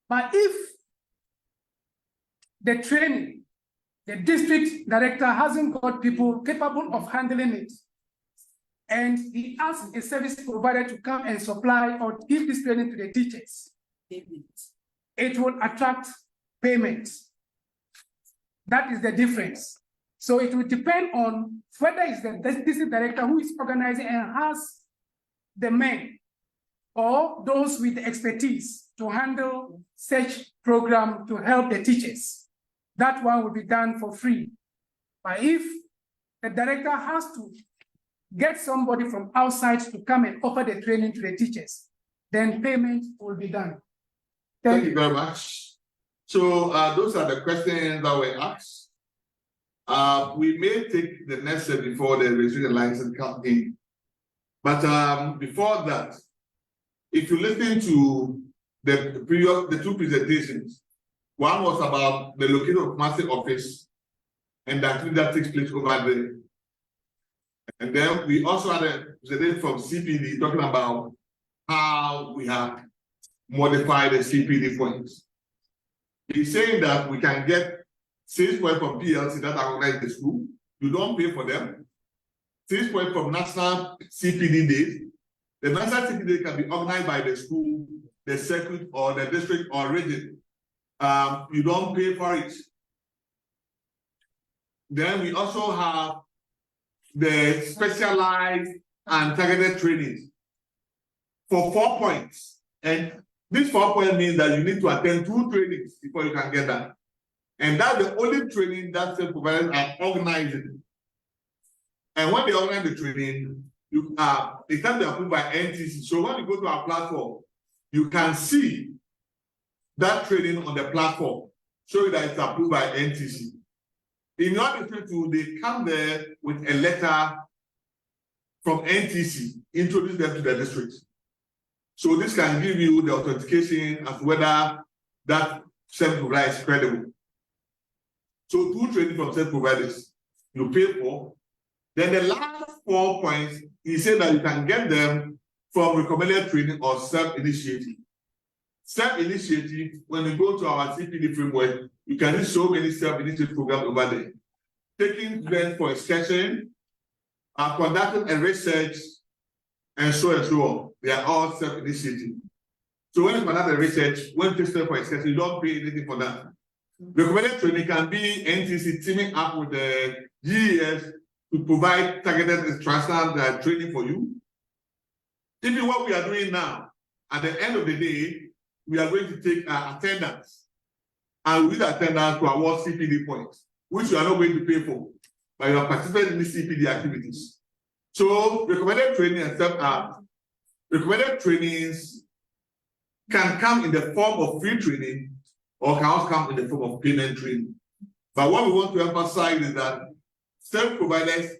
But if the training, the district director hasn't got people capable of handling it, and he asks a service provider to come and supply or give this training to the teachers, it will attract payment. That is the difference. So it will depend on whether it's the district director who is organizing and has the men or those with the expertise to handle such program to help the teachers. That one will be done for free. But if the director has to get somebody from outside to come and offer the training to the teachers, then payment will be done. Thank you very much. So those are the questions that were asked. We may take the next step before the registration license comes in. But before that, if you listen to the two presentations, one was about the location of master office and the activity that takes place over there. And then we also had a presentation from CPD talking about how we have modified the CPD points. He's saying that we can get 6 points from PLC that are organized in the school. You don't pay for them. 6 points from national CPD days. The national CPD day can be organized by the school, the circuit, or the district or region. You don't pay for it. Then we also have the specialized and targeted training for 4 points. And this 4 points means that you need to attend 2 trainings before you can get that. And that's the only training that the providers are organizing. And when they organize the training, it's time to approved by NTC. So when you go to our platform, you can see that training on the platform, show you that it's approved by NTC. In order to, they come there with a letter from NTC, introduce them to the district. So this can give you the authentication as to whether that service provider is credible. So 2 training from service providers you pay for. Then the last 4 points, he said that you can get them from recommended training or self-initiative. Self-initiative, when you go to our CPD framework, you can see so many self-initiative programs over there. Taking them for excursion, conducting a research, and so on. They are all self-initiative. So when you conduct a research, when you take them for excursion, you don't pay anything for that. Recommended training can be NTC teaming up with the GES to provide targeted instructional training for you. Even what we are doing now, at the end of the day, we are going to take attendance and with attendance to award CPD points, which you are not going to pay for, but you are participating in the CPD activities. So recommended training and recommended trainings can come in the form of free training or can also come in the form of payment training. But what we want to emphasize is that service providers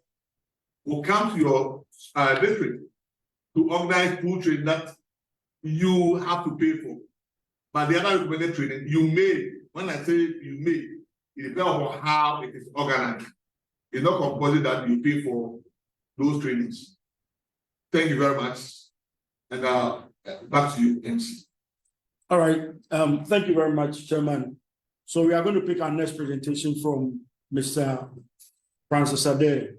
will come to your district to organize two training that you have to pay for. But the other recommended training, you may, when I say you may, it depends on how it is organized. It's not compulsory that you pay for those trainings. Thank you very much. And back to you, MC. All right. Thank you very much, Chairman. So we are going to pick our next presentation from Mr. Francis Ade.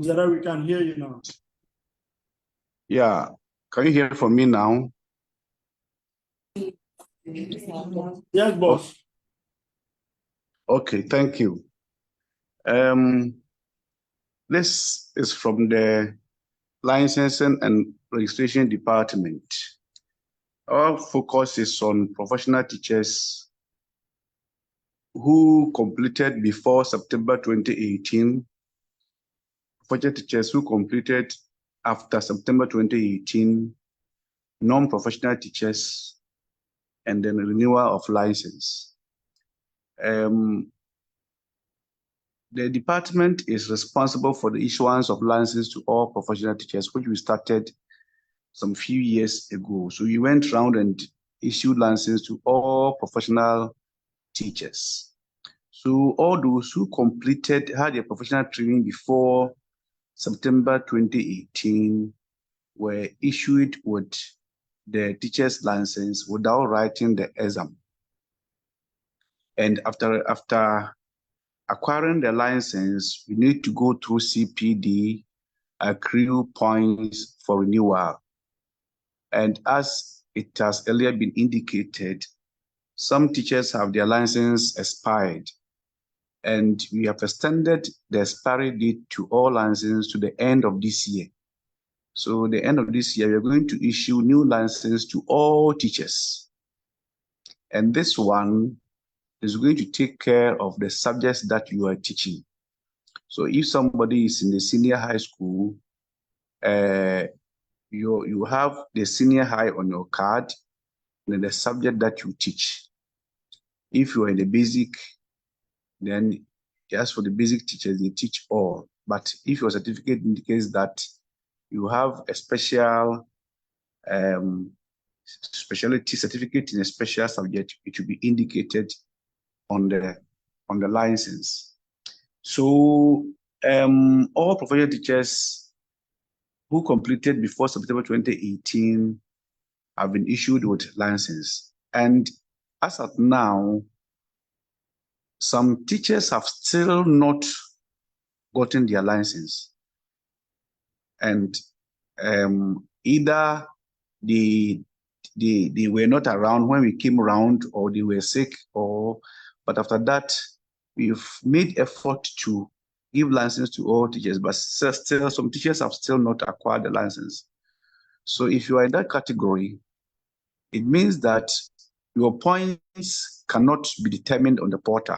Zara, we can hear you now. Yeah. Can you hear from me now? Yes, boss. Okay, thank you. This is from the Licensing and Registration Department. Our focus is on professional teachers who completed before September 2018, professional teachers who completed after September 2018, non-professional teachers, and then renewal of license. The department is responsible for the issuance of licenses to all professional teachers, which we started some few years ago. So we went around and issued licenses to all professional teachers. So all those who had their professional training before September 2018 were issued with the teacher's license without writing the exam. And after acquiring the license, we need to go through CPD, accrue points for renewal. And as it has earlier been indicated, some teachers have their license expired, and we have extended the expiry date to all licenses to the end of this year. So the end of this year, we are going to issue new licenses to all teachers. And this one is going to take care of the subjects that you are teaching. So if somebody is in the senior high school, you have the senior high on your card and the subject that you teach. If you are in the basic, then just for the basic teachers, they teach all. But if your certificate indicates that you have a special specialty certificate in a special subject, it will be indicated on the license. So all professional teachers who completed before September 2018 have been issued with license. And as of now, some teachers have still not gotten their license. And either they were not around when we came around, or they were sick, but after that, we've made effort to give license to all teachers, but still some teachers have still not acquired the license. So if you are in that category, it means that your points cannot be determined on the portal.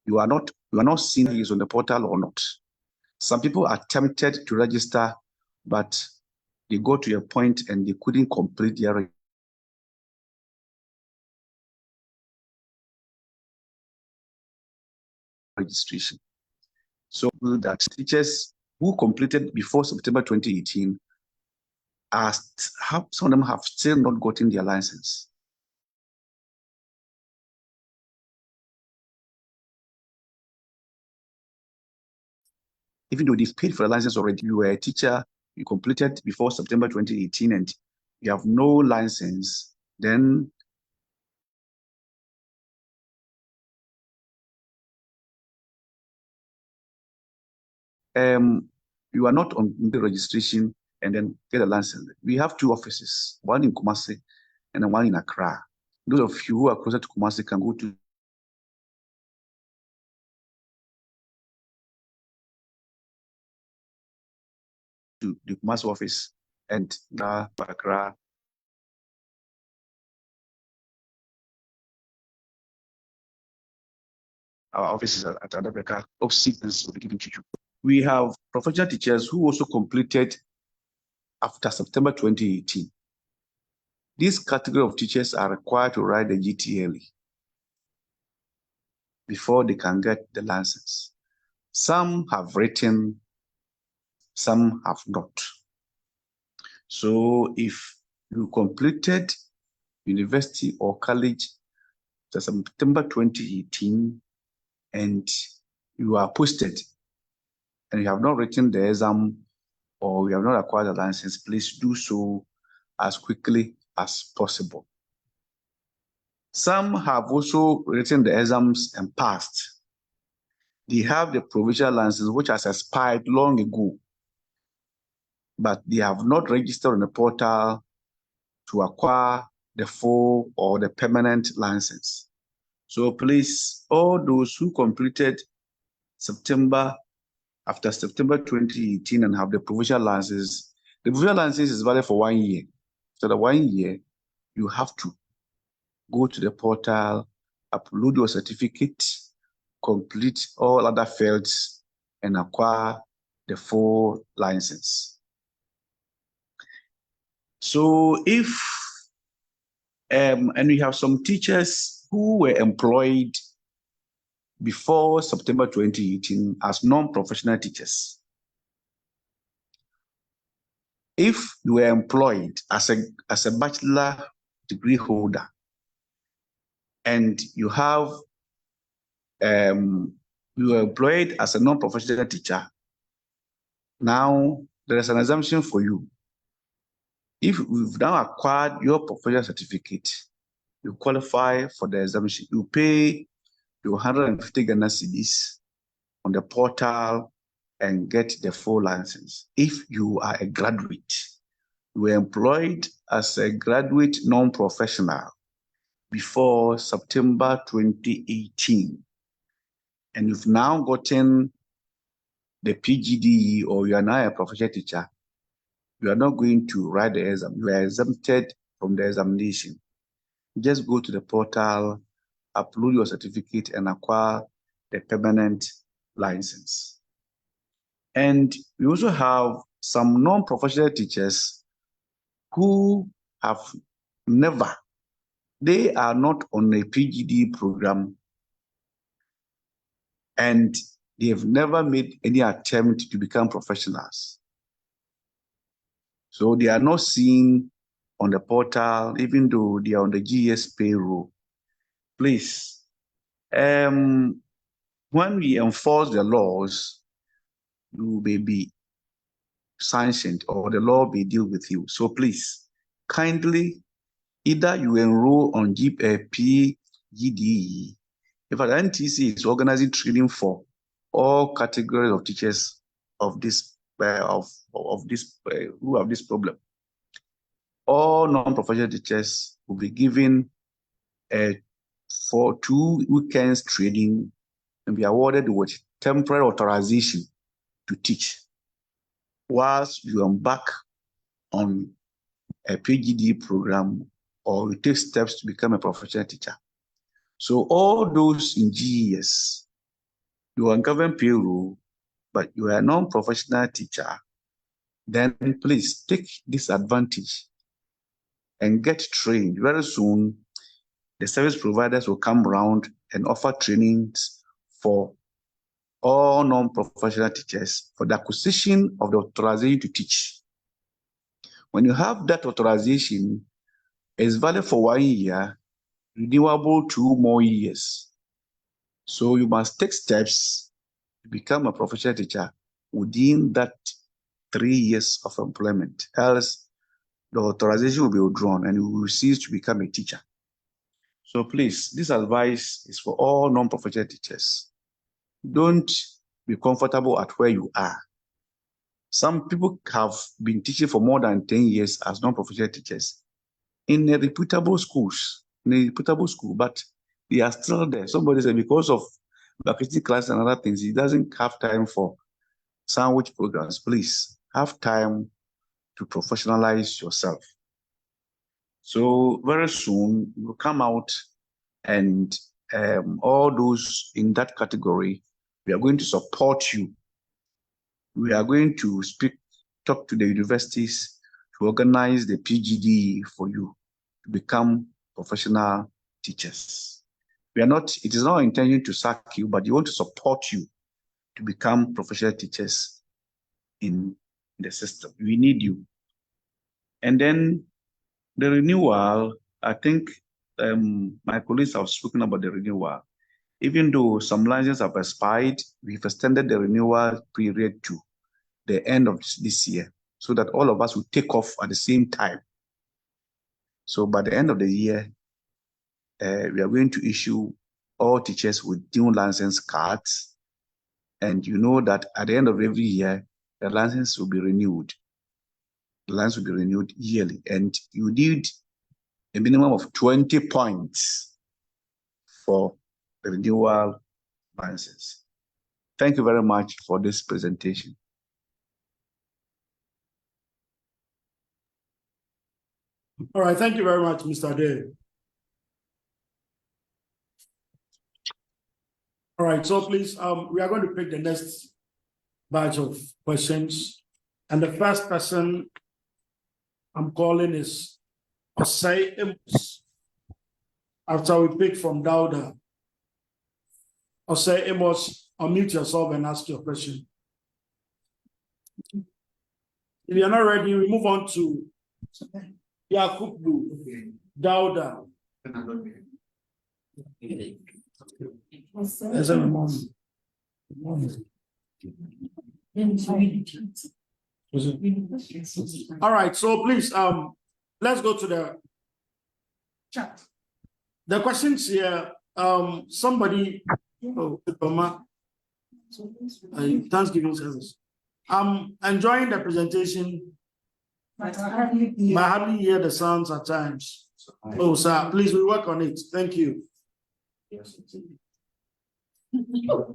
You are not seeing is on the portal or not. Some people are tempted to register, but they go to a point and they couldn't complete their registration. So that teachers who completed before September 2018 some of them have still not gotten their license. even though they've paid for the license already, you were a teacher, you completed before September 2018 and you have no license, then you are not on the registration and then get a license. We have two offices, one in Kumasi and one in Accra. Those of you who are closer to Kumasi can go to the Kumasi office and Accra. Our offices at Adabeka, will be given to you. We have professional teachers who also completed after September 2018. This category of teachers are required to write the GTLE before they can get the license. Some have written, some have not. So if you completed university or college to September 2018 and you are posted and you have not written the exam or you have not acquired a license, please do so as quickly as possible. Some have also written the exams and passed. They have the provisional license which has expired long ago, but they have not registered on the portal to acquire the full or the permanent license. So please, all those who completed after September 2018 and have the provisional license, the provisional license is valid for 1 year. So the 1 year, you have to go to the portal, upload your certificate, complete all other fields, and acquire the full license. So if, and we have some teachers who were employed before September 2018 as non-professional teachers. If you were employed as a bachelor degree holder and you have you are employed as a non-professional teacher, now there is an exemption for you. If you've now acquired your professional certificate, you qualify for the exemption. You pay your 150 Ghana cedis on the portal and get the full license. If you are a graduate, you were employed as a graduate non-professional before September 2018, and you've now gotten the PGDE or you are now a professional teacher, you are not going to write the exam. You are exempted from the examination. Just go to the portal, upload your certificate, and acquire the permanent license. And we also have some non-professional teachers who have they are not on a PGD program and they have never made any attempt to become professionals. So they are not seen on the portal, even though they are on the GS payroll. Please, when we enforce the laws, you may be sanctioned or the law may deal with you. So please, kindly, either you enroll on PGDE. In fact, NTC is organizing training for all categories of teachers of this who have this problem. All non-professional teachers will be given for 2 weekends training and be awarded with temporary authorization to teach whilst you embark on a PGD program or you take steps to become a professional teacher. So all those in GES, you are on government payroll, but you are a non-professional teacher, then please take this advantage and get trained. Very soon, the service providers will come around and offer trainings for all non-professional teachers for the acquisition of the authorization to teach. When you have that authorization, it's valid for 1 year, renewable 2 more years. So you must take steps to become a professional teacher within that 3 years of employment, else the authorization will be withdrawn and you will cease to become a teacher. So please, this advice is for all non-professional teachers. Don't be comfortable at where you are. Some people have been teaching for more than 10 years as non-professional teachers in a reputable school, but they are still there. Somebody said because of vacancy class and other things, he doesn't have time for sandwich programs. Please have time to professionalize yourself. So very soon you will come out, and all those in that category, we are going to support you. We are going to talk to the universities to organize the PGD for you to become professional teachers. It is not our intention to sack you, but we want to support you to become professional teachers in the system. We need you. And then the renewal, I think my colleagues have spoken about the renewal. Even though some licenses have expired, we've extended the renewal period to the end of this year so that all of us will take off at the same time. So by the end of the year, we are going to issue all teachers with new license cards. And you know that at the end of every year, the license will be renewed. The license will be renewed yearly. And you need a minimum of 20 points for the renewal license. Thank you very much for this presentation. All right, thank you very much, Mr. Ade. All right, so please, we are going to pick the next batch of questions. And the first person I'm calling is Osei Amos. After we pick from Dauda. Osei Amos, unmute yourself and ask your question. If you're not ready, we move on to Yakubu Dauda. All right, so please, let's go to the chat. The questions here, somebody, Thanksgiving service. I'm enjoying the presentation, but I hardly hear the sounds at times. Oh, sir, please, we work on it. Thank you.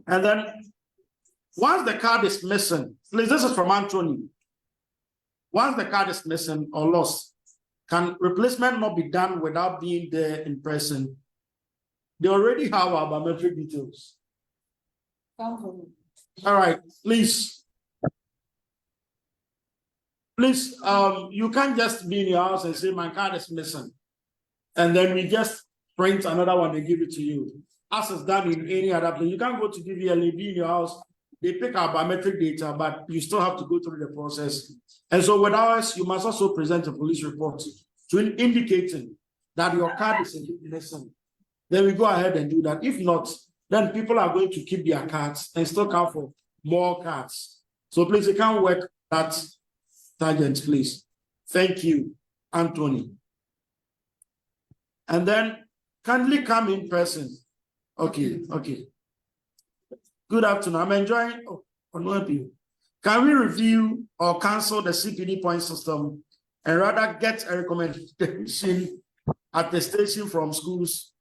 And then, once the card is missing, please, this is from Anthony. Once the card is missing or lost, can replacement not be done without being there in person? They already have our biometric details. All right, please. Please, you can't just be in your house and say, my card is missing. And then we just print another one and give it to you. As is done in any other place. You can't go to DVLA, be in your house. They pick our biometric data, but you still have to go through the process. And so with ours, you must also present a police report to indicating that your card is missing. Then we go ahead and do that. If not, then people are going to keep their cards and still come for more cards. So please, you can't work that tangent, please. Thank you, Anthony. And then kindly come in person. Okay. Good afternoon. I'm enjoying. Can we review or cancel the CPD point system and rather get a recommendation attestation from schools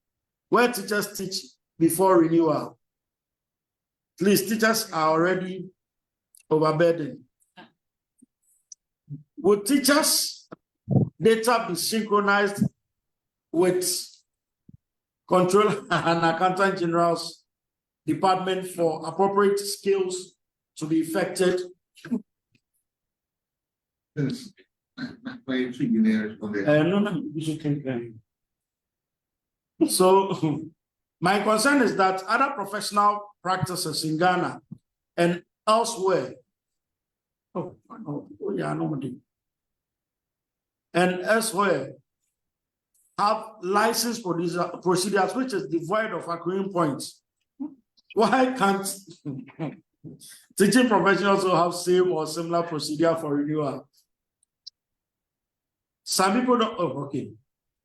where teachers teach before renewal? Please, teachers are already overburdened. Would teachers' data be synchronized with Control and Accountant General's department for appropriate skills to be effected? So my concern is that other professional practices in Ghana and elsewhere, and elsewhere have license procedures which is devoid of accruing points. Why can't Teaching professionals also have same or similar procedure for renewal. Some people don't. Oh, okay.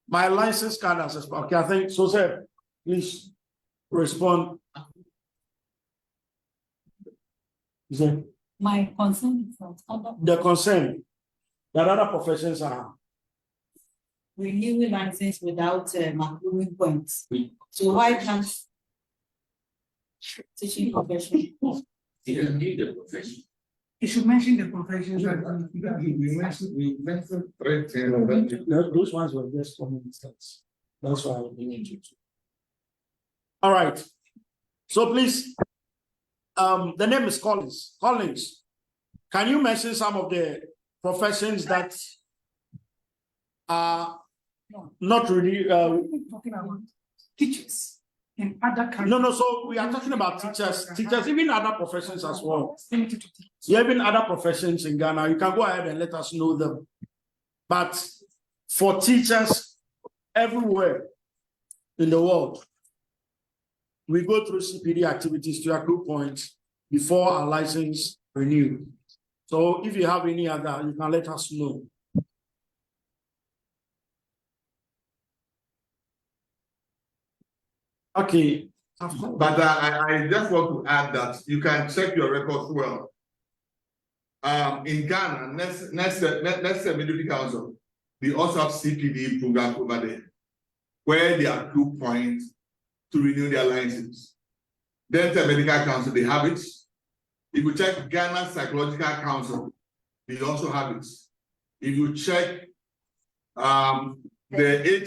My license card has expired. Okay, I think so. Sir, please respond. Sir, My concern is that the concern that other professions are. renewing license without accruing points. So why can't teaching profession? You need the profession. You should mention the professions. We mentioned 3 things. Those ones were just common sense. That's why I was doing it. All right. So please, the name is Collins. Collins, can you mention some of the professions that are not really Talking about teachers in other countries. no, so we are talking about teachers, even other professions as well. Yeah, even other professions in Ghana. You can go ahead and let us know them. But for teachers everywhere in the world, we go through CPD activities to accrue points before our license renewed. So if you have any other, you can let us know. Okay. But I just want to add that you can check your records well. In Ghana, next Military Council, they also have CPD programs over there, where they accrue points to renew their license. Dental Medical Council, they have it. If you check Ghana Psychological Council, they also have it. If you check the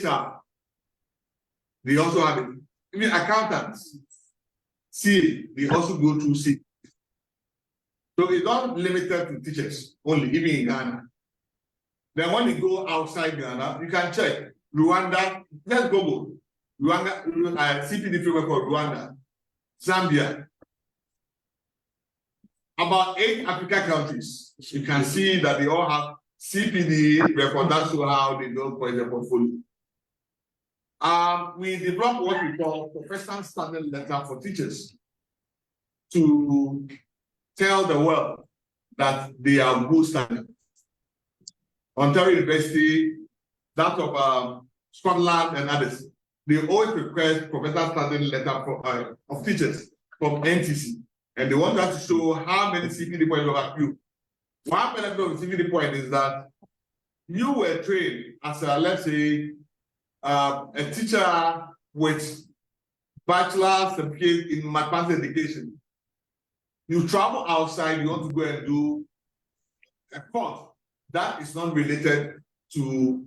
HR, they also have it. Even accountants, see, they also go through C. So it's not limited to teachers only, even in Ghana. Then when you go outside Ghana, you can check Rwanda. Let's go. Rwanda, CPD framework for Rwanda, Zambia. About 8 African countries. You can see that they all have CPD record. That's how they build for their portfolio. We developed what we call professional standard letter for teachers to tell the world that they are good standard. Ontario University, that of Scotland and others, they always request professional standard letter of teachers from NTC, and they want us to show how many CPD points you have accrued. One benefit of the CPD point is that you were trained as a, let's say, a teacher with bachelor's certificate in mathematics education. You travel outside, you want to go and do a course that is not related to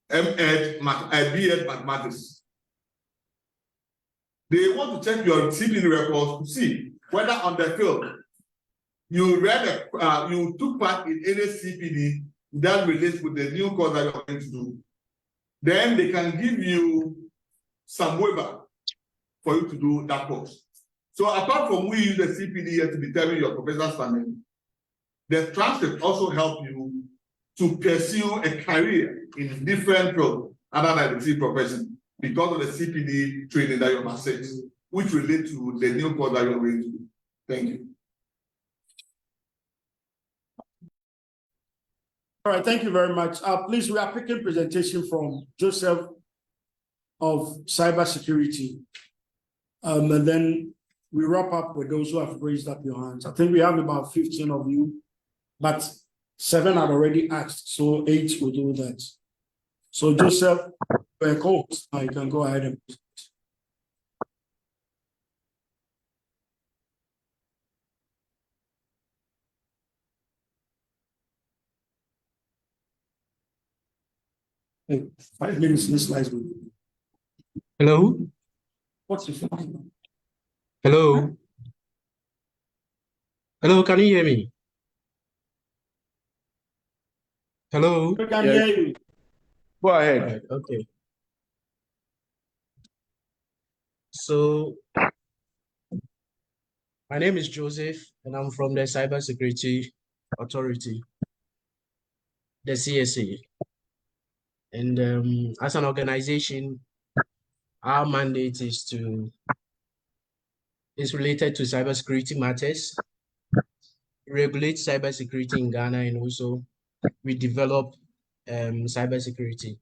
B.Ed mathematics. They want to check your CPD records to see whether on the field you read you took part in any CPD that relates with the new course that you're going to do. Then they can give you some waiver for you to do that course. So apart from we use the CPD here to determine your professional standing, the transcript also help you to pursue a career in different fields other than the teaching profession because of the CPD training that you must take, which relate to the new course that you're going to do. Thank you. All right, thank you very much. Please, we are picking presentation from Joseph of Cybersecurity. And then we wrap up with those who have raised up your hands. I think we have about 15 of you, but 7 had already asked, so 8 will do that. So Joseph, you can go ahead and present. Hey, 5 minutes, this slides will. Hello. What's your phone? Hello. Hello, can you hear me? Hello. We can hear you. Go ahead. Right, okay. So, my name is Joseph, and I'm from the Cybersecurity Authority, the CSA. And as an organization, our mandate is to is related to cybersecurity matters. We regulate cybersecurity in Ghana, and also we develop cybersecurity,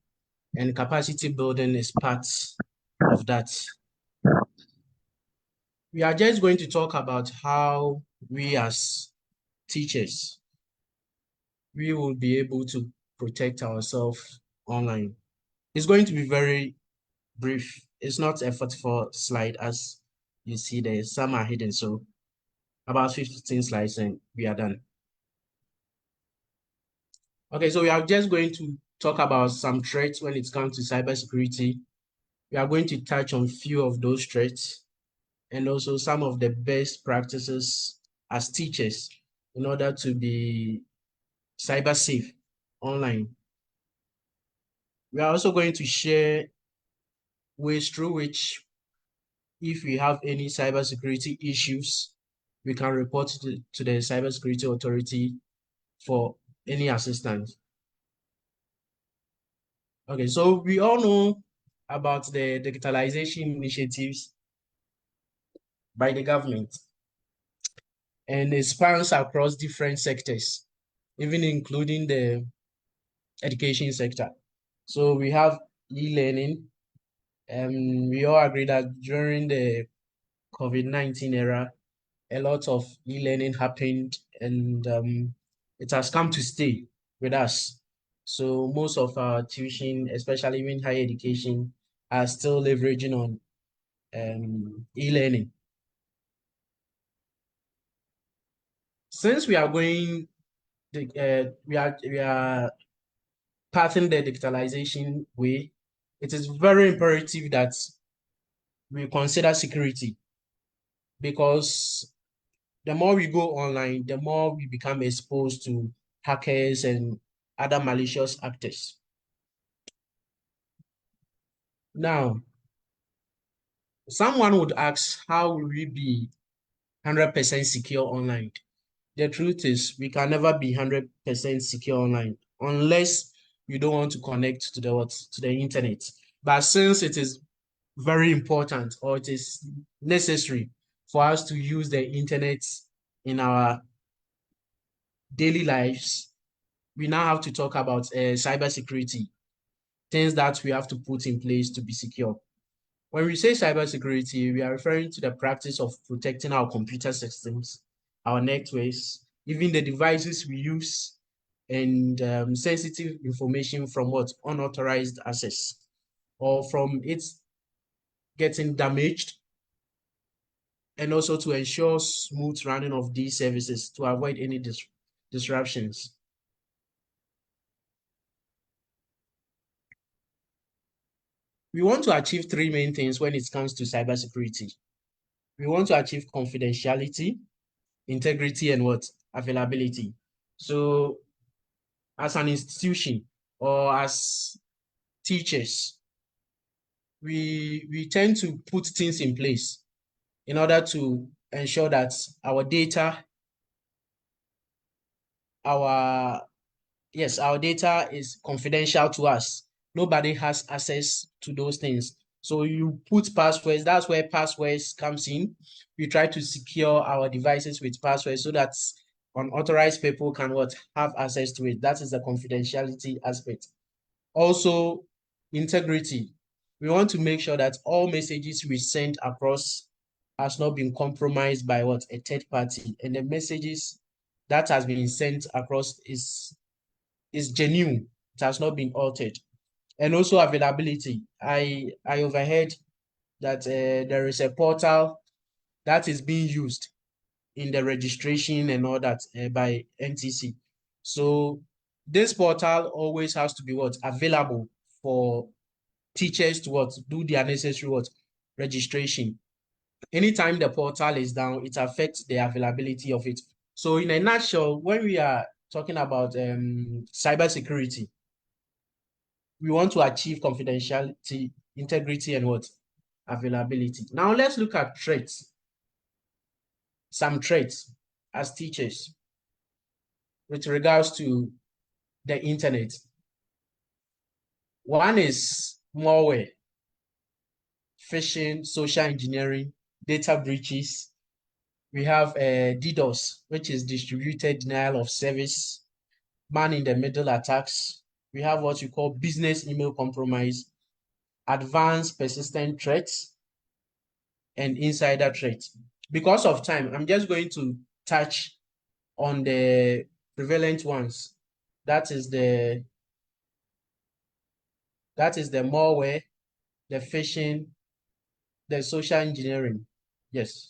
and capacity building is part of that. We are just going to talk about how we as teachers, we will be able to protect ourselves online. It's going to be very brief. It's not a 44 slide as you see there. Some are hidden, so about 15 slides and we are done. Okay, so we are just going to talk about some threats when it comes to cybersecurity. We are going to touch on few of those threats and also some of the best practices as teachers in order to be cyber safe online. We are also going to share ways through which, if we have any cybersecurity issues, we can report to the cybersecurity authority for any assistance. Okay, so we all know about the digitalization initiatives by the government, and it spans across different sectors, even including the education sector. So we have e-learning, and we all agree that during the COVID-19 era, a lot of e-learning happened, and it has come to stay with us. So most of our tuition, especially in higher education, are still leveraging on e-learning. Since we are going, we are passing the digitalization way, it is very imperative that we consider security, because the more we go online, the more we become exposed to hackers and other malicious actors. Now, someone would ask, how will we be 100% secure online? The truth is, we can never be 100% secure online unless you don't want to connect to the internet. But since it is very important, or it is necessary for us to use the internet in our daily lives, we now have to talk about cybersecurity, things that we have to put in place to be secure. When we say cybersecurity, we are referring to the practice of protecting our computer systems, our networks, even the devices we use, and sensitive information from unauthorized access, or from it getting damaged, and also to ensure smooth running of these services to avoid any disruptions. We want to achieve three main things when it comes to cybersecurity. We want to achieve confidentiality, integrity, and availability. So as an institution or as teachers, we tend to put things in place in order to ensure that our data, our data is confidential to us. Nobody has access to those things. So you put passwords, that's where passwords comes in. We try to secure our devices with passwords so that unauthorized people can have access to it. That is the confidentiality aspect. Also, integrity. We want to make sure that all messages we send across has not been compromised by a third party, and the messages that has been sent across is genuine. It has not been altered. And also availability. I overheard that there is a portal that is being used in the registration and all that by NTC. So this portal always has to be available for teachers to do their necessary registration. Anytime the portal is down, it affects the availability of it. So in a nutshell, when we are talking about cybersecurity, we want to achieve confidentiality, integrity, and availability. Now let's look at threats. Some threats as teachers with regards to the internet. One is malware, phishing, social engineering, data breaches. We have DDoS, which is distributed denial of service, man-in-the-middle attacks. We have what we call business email compromise, advanced persistent threats, and insider threats. Because of time, I'm just going to touch on the prevalent ones. That is the malware, the phishing, the social engineering. Yes.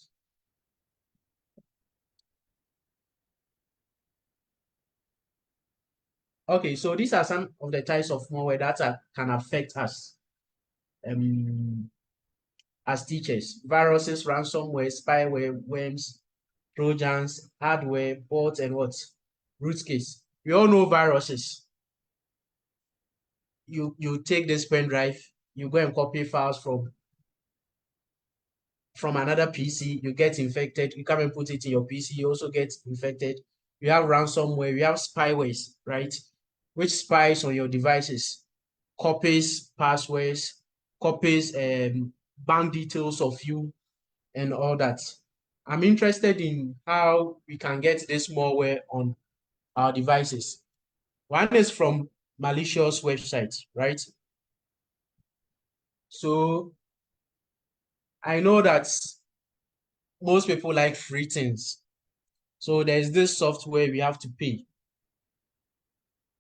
Okay, so these are some of the types of malware that can affect us as teachers. Viruses, ransomware, spyware, worms, trojans, hardware, bots, and what? Rootkits. We all know viruses. You take this pen drive, you go and copy files from another PC, you get infected, you come and put it in your PC, you also get infected. You have ransomware, you have spywares, right? Which spies on your devices, copies passwords, copies bank details of you, and all that. I'm interested in how we can get this malware on our devices. One is from malicious websites, right? So I know that most people like free things. So there's this software we have to pay,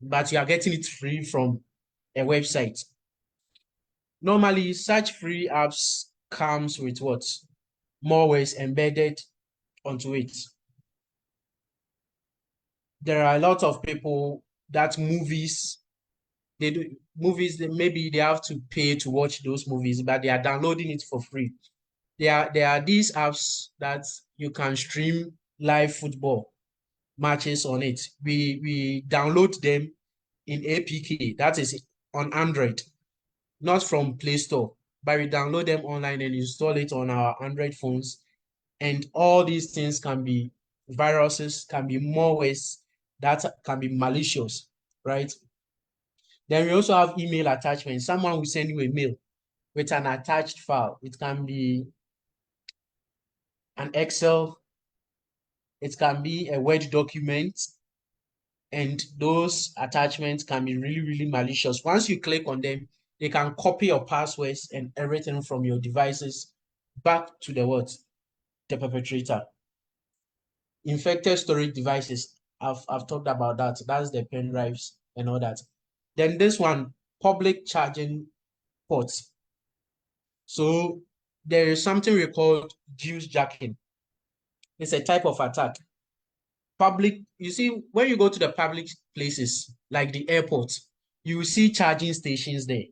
but you are getting it free from a website. Normally, such free apps comes with what? Malwares embedded onto it. There are a lot of people that movies, maybe they have to pay to watch those movies, but they are downloading it for free. There are these apps that you can stream live football matches on it. We download them in APK, that is on Android, not from Play Store, but we download them online and install it on our Android phones. And all these things can be viruses, can be malwares, that can be malicious, right? Then we also have email attachments. Someone will send you a mail with an attached file. It can be an Excel, it can be a Word document, and those attachments can be really, really malicious. Once you click on them, they can copy your passwords and everything from your devices back to the what? The perpetrator. Infected storage devices, I've talked about that. That's the pen drives and all that. Then this one, public charging ports. So there is something we call juice jacking. It's a type of attack. You see, when you go to the public places like the airport, you will see charging stations there.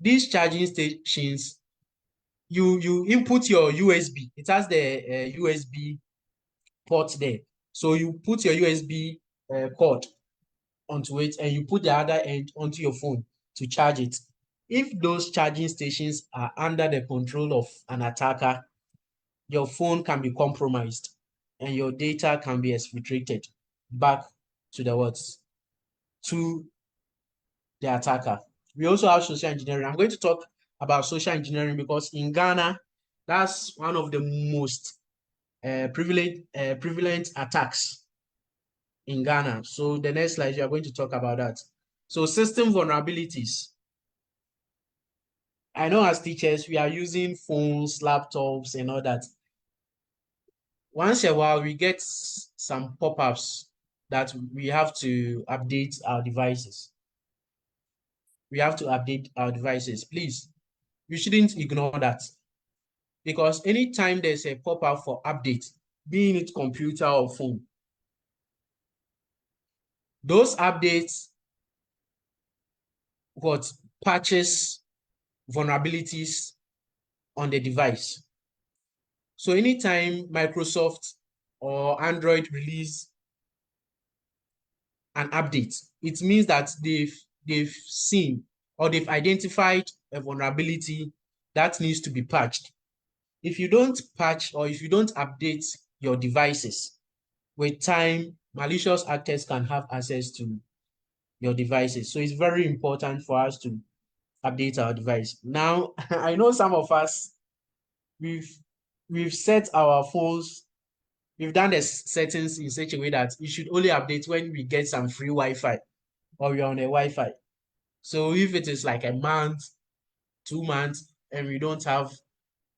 These charging stations, you input your USB. It has the USB port there. So you put your USB cord onto it and you put the other end onto your phone to charge it. If those charging stations are under the control of an attacker, your phone can be compromised and your data can be exfiltrated back to the words, to the attacker. We also have social engineering. I'm going to talk about social engineering because in Ghana, that's one of the most prevalent attacks in Ghana. So the next slide, we are going to talk about that. So system vulnerabilities. I know as teachers, we are using phones, laptops, and all that. Once in a while, we get some pop-ups that we have to update our devices. We have to update our devices. Please, you shouldn't ignore that. Because anytime there's a pop-up for update, being it computer or phone, those updates patches vulnerabilities on the device. So anytime Microsoft or Android release an update, it means that they've seen or they've identified a vulnerability that needs to be patched. If you don't patch or if you don't update your devices, with time, malicious actors can have access to your devices. So it's very important for us to update our device. Now, I know some of us, we've we've set our phones, we've done the settings in such a way that you should only update when we get some free Wi-Fi or we're on a Wi-Fi. So if it is like a month, 2 months, and we don't have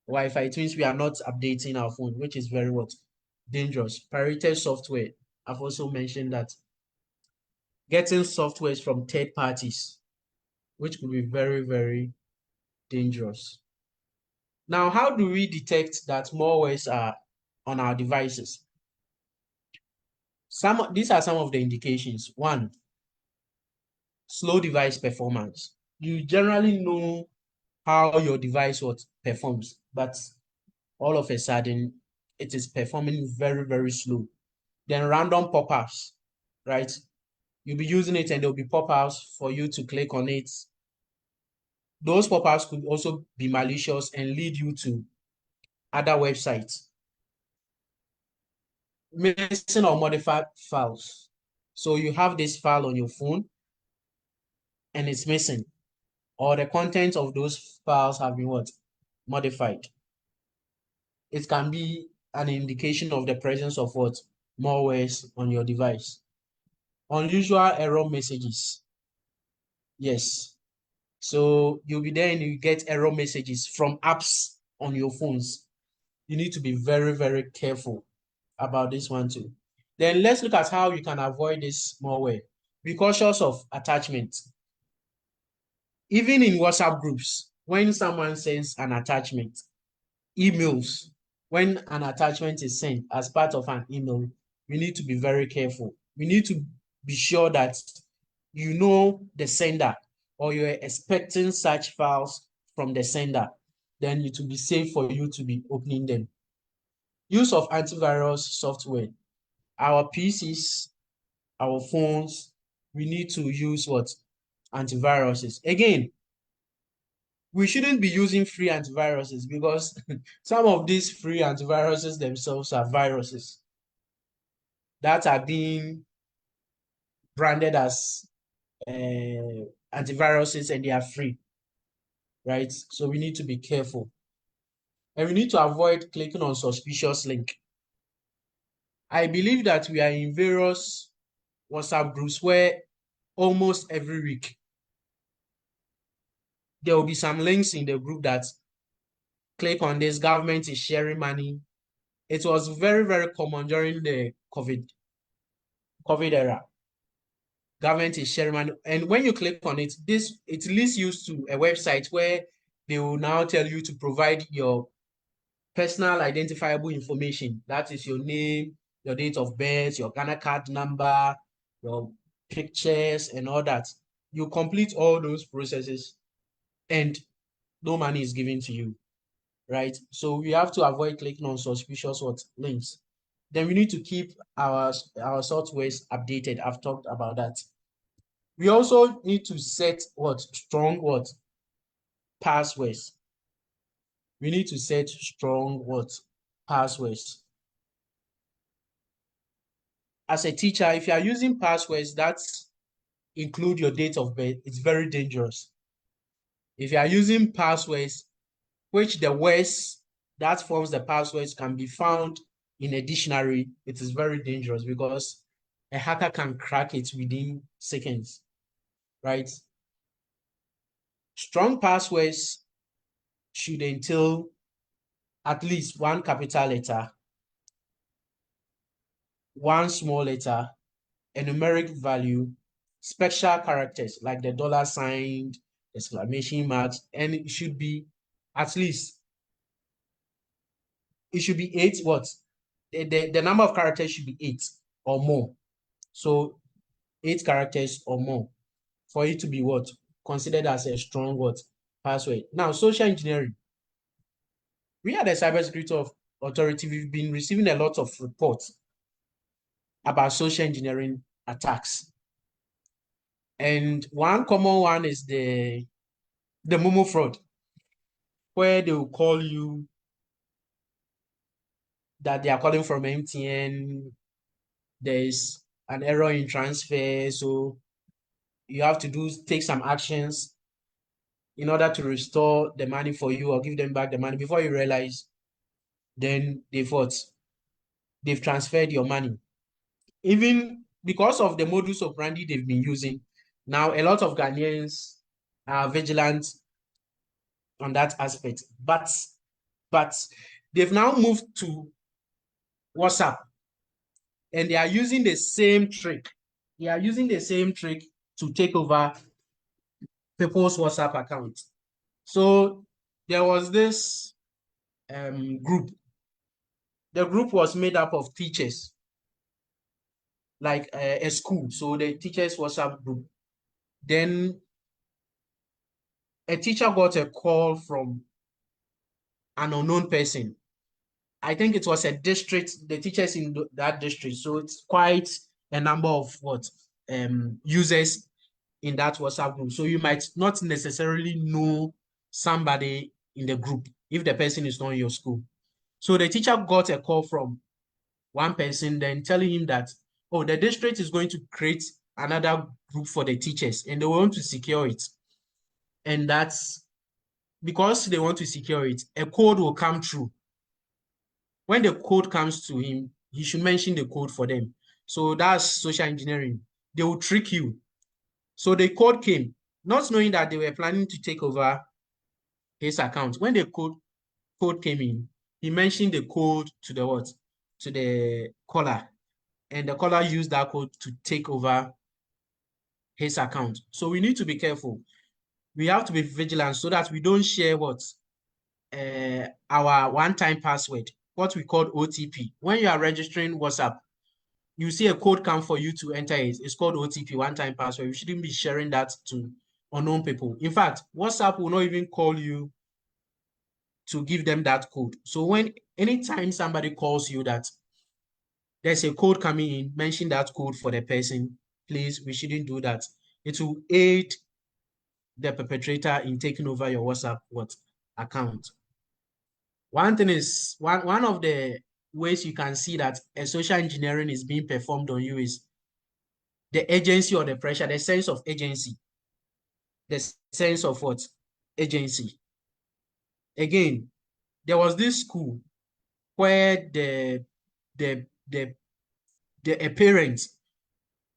Wi-Fi, it means we are not updating our phone, which is very what? Dangerous. Pirated software. I've also mentioned that. Getting softwares from third parties, which could be very, very dangerous. Now, how do we detect that malwares are on our devices? These are some of the indications. One, slow device performance. You generally know how your device performs, but all of a sudden it is performing very, very slow. Then random pop-ups, right? You'll be using it and there'll be pop-ups for you to click on it. Those pop-ups could also be malicious and lead you to other websites. Missing or modified files. So you have this file on your phone and it's missing, or the contents of those files have been modified. It can be an indication of the presence of malwares on your device. Unusual error messages. Yes. So you'll be there and you get error messages from apps on your phones. You need to be very, very careful about this one too. Then let's look at how you can avoid this malware. Be cautious of attachment. Even in WhatsApp groups, when someone sends an attachment, emails, when an attachment is sent as part of an email, we need to be very careful. We need to be sure that you know the sender or you're expecting such files from the sender. Then it will be safe for you to be opening them. Use of antivirus software. Our PCs, our phones, we need to use antiviruses. Again, we shouldn't be using free antiviruses because some of these free antiviruses themselves are viruses that are being branded as antiviruses and they are free, right? So we need to be careful. And we need to avoid clicking on suspicious link. I believe that we are in various WhatsApp groups where almost every week there will be some links in the group that click on this, government is sharing money. It was very, very common during the COVID era. Government is sharing money. And when you click on it, it leads you to a website where they will now tell you to provide your personal identifiable information. That is your name, your date of birth, your Ghana card number, your pictures, and all that. You complete all those processes and no money is given to you, right? So we have to avoid clicking on suspicious links. Then we need to keep our softwares updated. I've talked about that. We also need to set strong passwords. We need to set strong passwords. As a teacher, if you are using passwords that include your date of birth, it's very dangerous. If you are using passwords which the words that forms the passwords can be found in a dictionary, it is very dangerous because a hacker can crack it within seconds, right? Strong passwords should entail at least one capital letter, one small letter, a numeric value, special characters like the $sign, exclamation marks, and it should be at least, it should be 8 the number of characters should be 8 or more. So 8 characters or more for it to be considered as a strong password. Now, social engineering. We at the Cybersecurity Authority, we've been receiving a lot of reports about social engineering attacks. And one common one is the Momo fraud, where they will call you that they are calling from MTN. There's an error in transfer, so you have to take some actions in order to restore the money for you or give them back the money. Before you realize, then they've transferred your money. Even because of the modus operandi they've been using, now a lot of Ghanaians are vigilant on that aspect. But they've now moved to WhatsApp, and they are using the same trick. They are using the same trick to take over people's WhatsApp accounts. So there was this group. The group was made up of teachers, like a school. So the teachers WhatsApp group. Then a teacher got a call from an unknown person. I think it was a district, the teachers in that district. So it's quite a number of users in that WhatsApp group. So you might not necessarily know somebody in the group if the person is not in your school. So the teacher got a call from one person, then telling him that, oh, the district is going to create another group for the teachers and they want to secure it. And that's because they want to secure it, a code will come through. When the code comes to him, he should mention the code for them. So that's social engineering. They will trick you. So the code came, not knowing that they were planning to take over his account. When the code came in, he mentioned the code to the what? To the caller. And the caller used that code to take over his account. So we need to be careful. We have to be vigilant so that we don't share what? Our one-time password, what we call OTP. When you are registering WhatsApp, you see a code come for you to enter it. It's called OTP, one-time password. You shouldn't be sharing that to unknown people. In fact, WhatsApp will not even call you to give them that code. So anytime somebody calls you that there's a code coming in, mention that code for the person. Please, we shouldn't do that. It will aid the perpetrator in taking over your WhatsApp account. One thing is, one of the ways you can see that a social engineering is being performed on you is the agency or the pressure, the sense of agency. The sense of what? Agency. Again, there was this school where a parent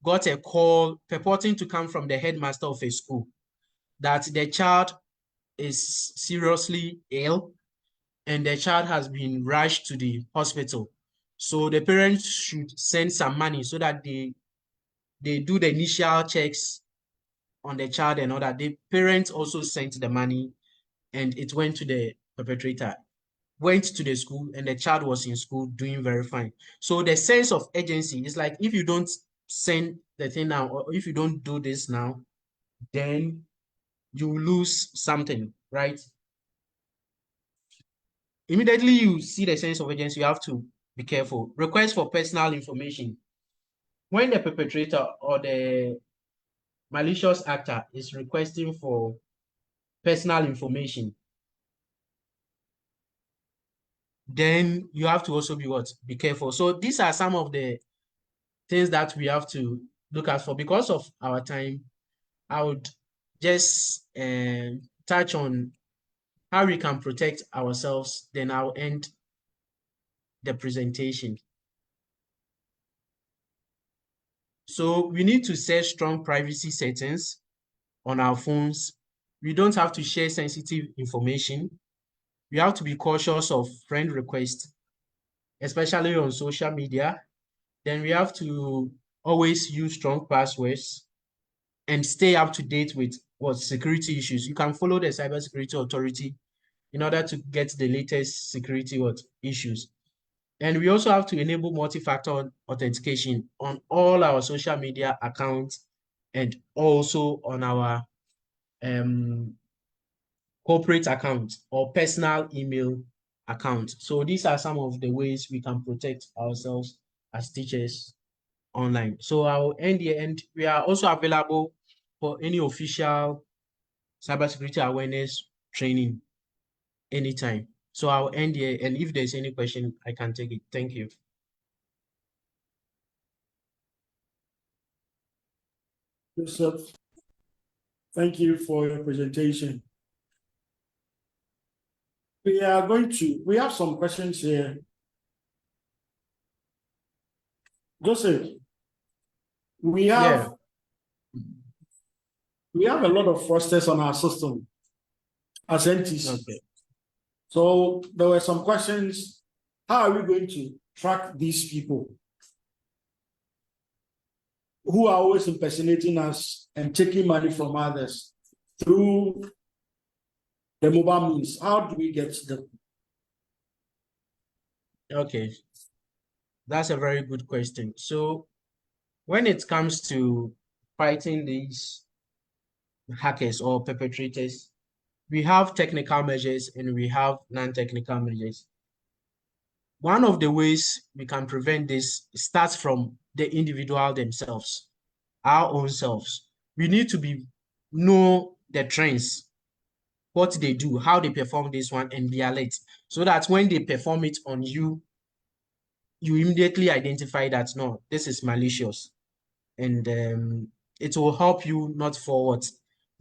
got a call purporting to come from the headmaster of a school that the child is seriously ill and the child has been rushed to the hospital. So the parents should send some money so that they do the initial checks on the child and all that. The parents also sent the money and it went to the perpetrator, went to the school, and the child was in school doing very fine. So the sense of agency is like, if you don't send the thing now, or if you don't do this now, then you lose something, right? Immediately you see the sense of agency, you have to be careful. Request for personal information. When the perpetrator or the malicious actor is requesting for personal information, then you have to also be careful. So these are some of the things that we have to look out for. Because of our time, I would just touch on how we can protect ourselves, then I'll end the presentation. So we need to set strong privacy settings on our phones. We don't have to share sensitive information. We have to be cautious of friend requests, especially on social media. Then we have to always use strong passwords and stay up to date with security issues. You can follow the Cybersecurity Authority in order to get the latest security issues. And we also have to enable multi-factor authentication on all our social media accounts and also on our corporate account or personal email account. So these are some of the ways we can protect ourselves as teachers online. So I'll end here, and we are also available for any official cybersecurity awareness training anytime. So I'll end here, and if there's any question, I can take it. Thank you. Joseph, thank you for your presentation. We have some questions here. Joseph, we have a lot of fraudsters on our system as entities. Okay. So there were some questions. How are we going to track these people who are always impersonating us and taking money from others through the mobile means? How do we get them? Okay, that's a very good question. So when it comes to fighting these hackers or perpetrators, we have technical measures and we have non-technical measures. One of the ways we can prevent this starts from the individual themselves, our own selves. We need to know the trends, what they do, how they perform this one, and be alert, so that when they perform it on you, you immediately identify that no, this is malicious, and it will help you not forward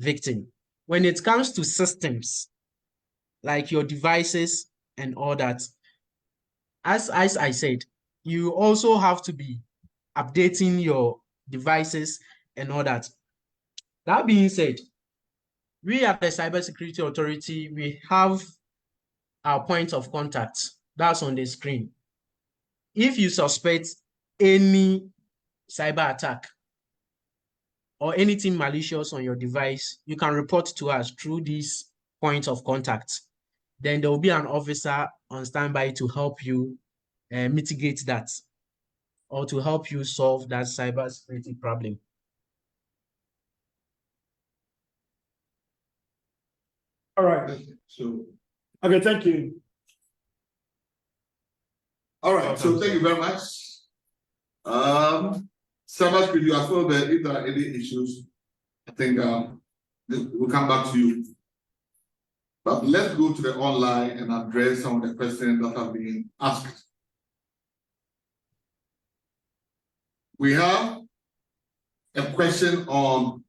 victim. When it comes to systems, like your devices and all that, as I said, you also have to be updating your devices and all that. That being said, we at the Cybersecurity Authority, we have our point of contact. That's on the screen. If you suspect any cyber attack or anything malicious on your device, you can report to us through this point of contact. Then there will be an officer on standby to help you mitigate that or to help you solve that cybersecurity problem. All right. So, okay, thank you. All right, so thank you very much. Cybersecurity, as well, if there are any issues, I think we'll come back to you. But let's go to the online and address some of the questions that have been asked. We have a question on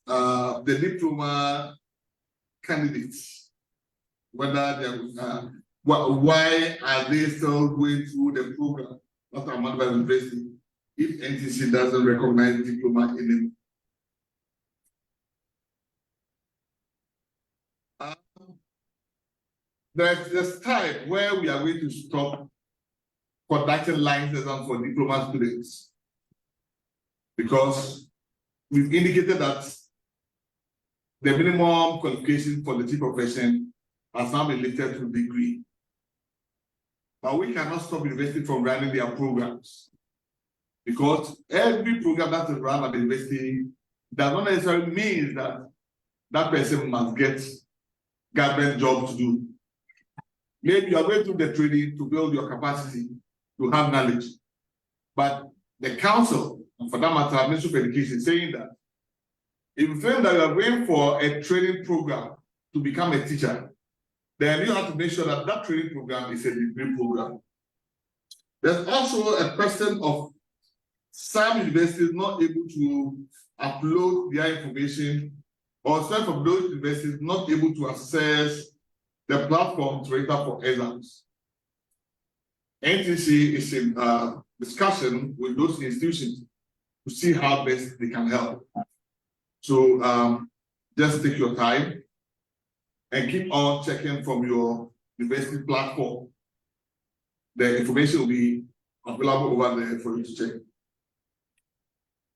the diploma candidates, whether they why are they still going through the program at Ahmadu University if NTC doesn't recognize diploma anymore? There's this time where we are going to stop conducting line exams for diploma students, because we've indicated that the minimum qualification for the teaching profession has now been lifted to degree. But we cannot stop university from running their programs, because every program that is run at the university does not necessarily mean that that person must get government job to do. Maybe you are going through the training to build your capacity to have knowledge. But the council, and for that matter, Ministry of Education, is saying that if you feel that you are going for a training program to become a teacher, then you have to make sure that that training program is a degree program. There's also a question of some universities not able to upload their information, or some of those universities not able to access the platform to register for exams. NTC is in discussion with those institutions to see how best they can help. So just take your time and keep on checking from your university platform. The information will be available over there for you to check.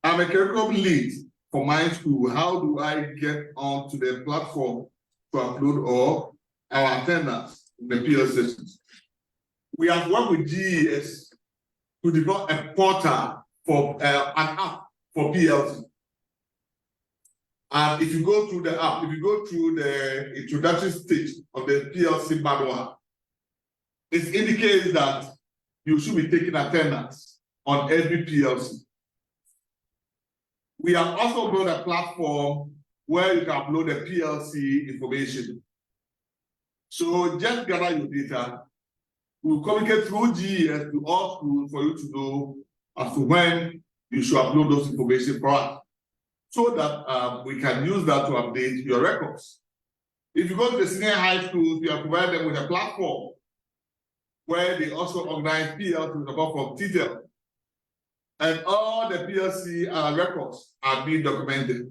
I'm a curriculum lead for my school. How do I get onto the platform to upload all our attendance in the PL sessions? We have worked with GES to develop a portal for an app for PLC. And if you go through the app, if you go through the introduction stage of the PLC manual, it indicates that you should be taking attendance on every PLC. We have also built a platform where you can upload the PLC information. So just gather your data. We'll communicate through GES to all schools for you to know as to when you should upload those information for us, so that we can use that to update your records. If you go to the senior high schools, we have provided them with a platform where they also organize PLC with a form of detail. And all the PLC records are being documented.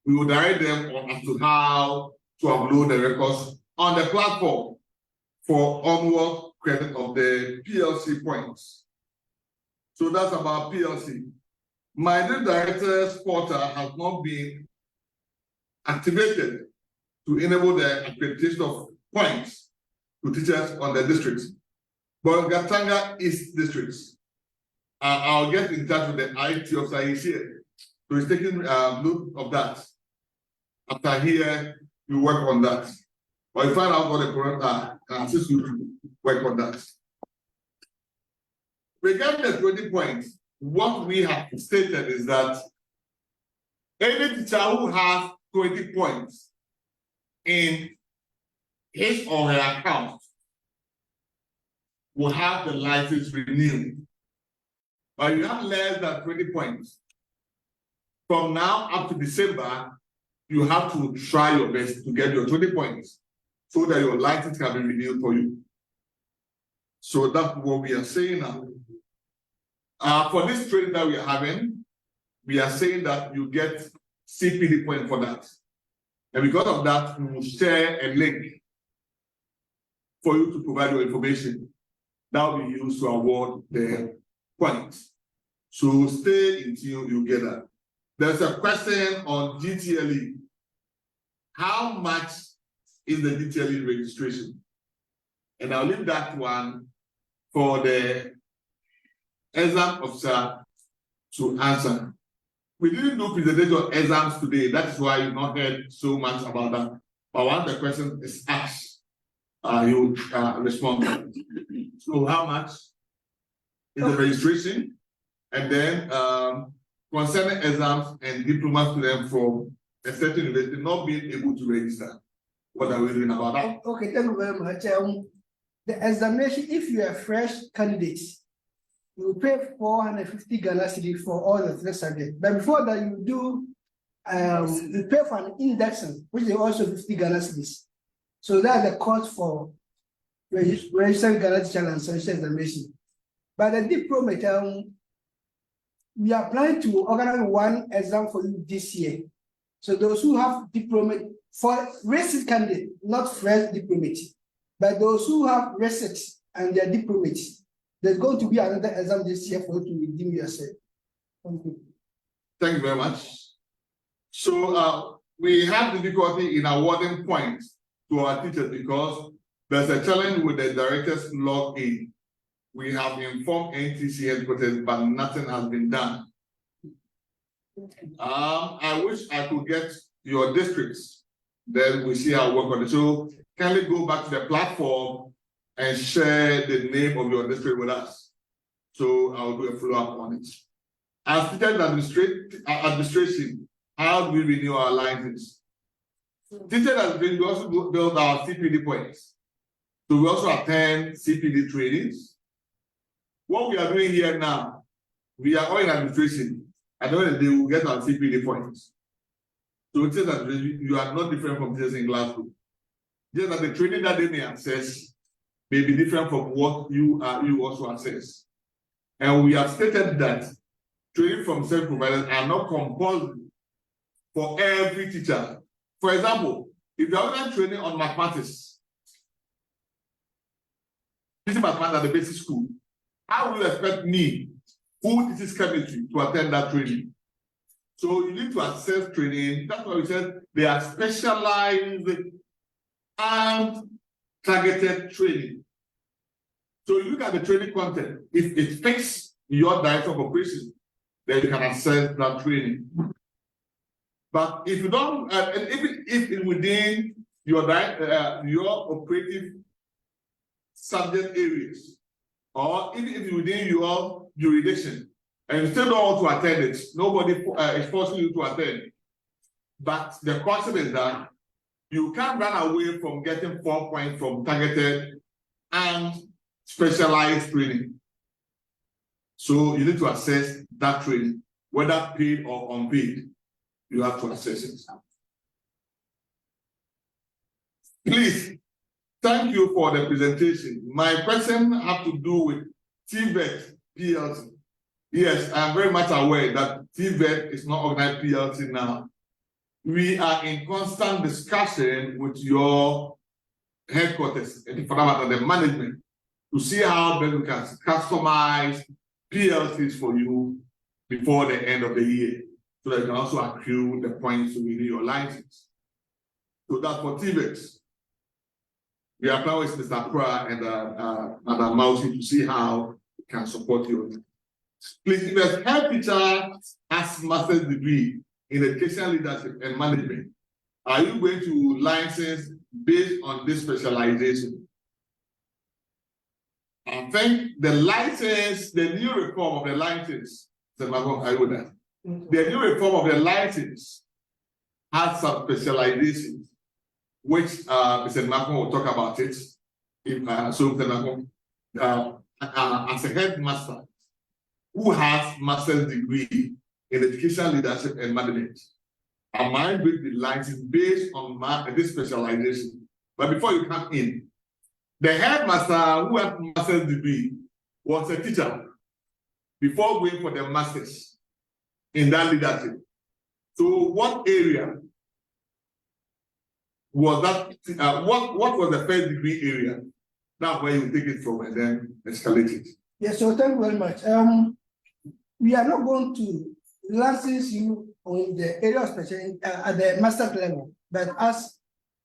We will direct them on as to how to upload the records on the platform for onward credit of the PLC points. So that's about PLC. My new director's portal has not been activated to enable the accreditation of points to teachers on the districts. But Gatanga East districts, I'll get in touch with the IT officer here. So he's taking note of that. After here, you work on that. Or you find out what the correct assist you to work on that. Regarding the 20 points, what we have stated is that any teacher who has 20 points in his or her account will have the license renewed. But you have less than 20 points. From now up to December, you have to try your best to get your 20 points so that your license can be renewed for you. So that's what we are saying now. For this training that we are having, we are saying that you get CPD point for that. And because of that, we will share a link for you to provide your information that will be used to award the points. So stay until you get that. There's a question on GTLE. How much is the GTLE registration? And I'll leave that one for the exam officer to answer. We didn't do presentation exams today. That's why you've not heard so much about that. But once the question is asked, you respond. So how much is the registration? And then concerning exams and diploma students from a certain university not being able to register. What are we doing about that? Okay, thank you very much. The examination, if you are fresh candidate, you will pay 450 Ghana cedis for all the 3 subjects. But before that, you do you pay for an indexing, which is also 50 Ghana cedis. So that's the cost for registering Ghana teacher and social examination. But the diploma, we are planning to organize one exam for you this year. So those who have diploma for recent candidate, not fresh diplomate, but those who have recent and their diplomates, there's going to be another exam this year for you to redeem yourself. Thank you. Thank you very much. So we have difficulty in awarding points to our teachers because there's a challenge with the director's login. We have informed NTC headquarters, but nothing has been done. I wish I could get your districts. Then we see how we work on it. So kindly go back to the platform and share the name of your district with us. So I'll do a follow-up on it. As teachers administration, how do we renew our licenses? Teachers administration, we also build our CPD points. So we also attend CPD trainings. What we are doing here now, we are all in administration. I know that they will get our CPD points. So teachers administration, you are not different from teachers in Glasgow. Just that the training that they may access may be different from what you also access. And we have stated that training from service providers are not compulsory for every teacher. For example, if you are training on mathematics, teaching mathematics at the basic school, how will you expect me, who teaches chemistry, to attend that training? So you need to access training. That's why we said they are specialized and targeted training. So you look at the training content. If it fits your direction of operation, then you can access that training. But if you don't, and if it's within your operative subject areas, or if it's within your jurisdiction, and you still don't want to attend it, nobody is forcing you to attend. But the concept is that you can't run away from getting 4 points from targeted and specialized training. So you need to assess that training, whether paid or unpaid. You have to assess it. Please, thank you for the presentation. My question has to do with TVET PLC. Yes, I'm very much aware that TVET is not organized PLC now. We are in constant discussion with your headquarters and for that matter, the management, to see how best we can customize PLCs for you before the end of the year, so that you can also accrue the points to renew your license. So that's for TVET. We are now with Mr. Kura and Madam Mausi to see how we can support you. Please, if a head teacher has master's degree in education leadership and management, are you going to license based on this specialization? I think the license, the new reform of the license, the new reform of the license has some specializations, which Mr. Malcolm will talk about it. If so, Mr. Malcolm, as a headmaster who has master's degree in education leadership and management, am I going to be licensed based on this specialization? But before you come in, the headmaster who has master's degree was a teacher before going for the masters in that leadership. So what area was that? What was the first degree area? That's where you take it from and then escalate it. Yes, so thank you very much. We are not going to license you on the area of specialty at the master level, but as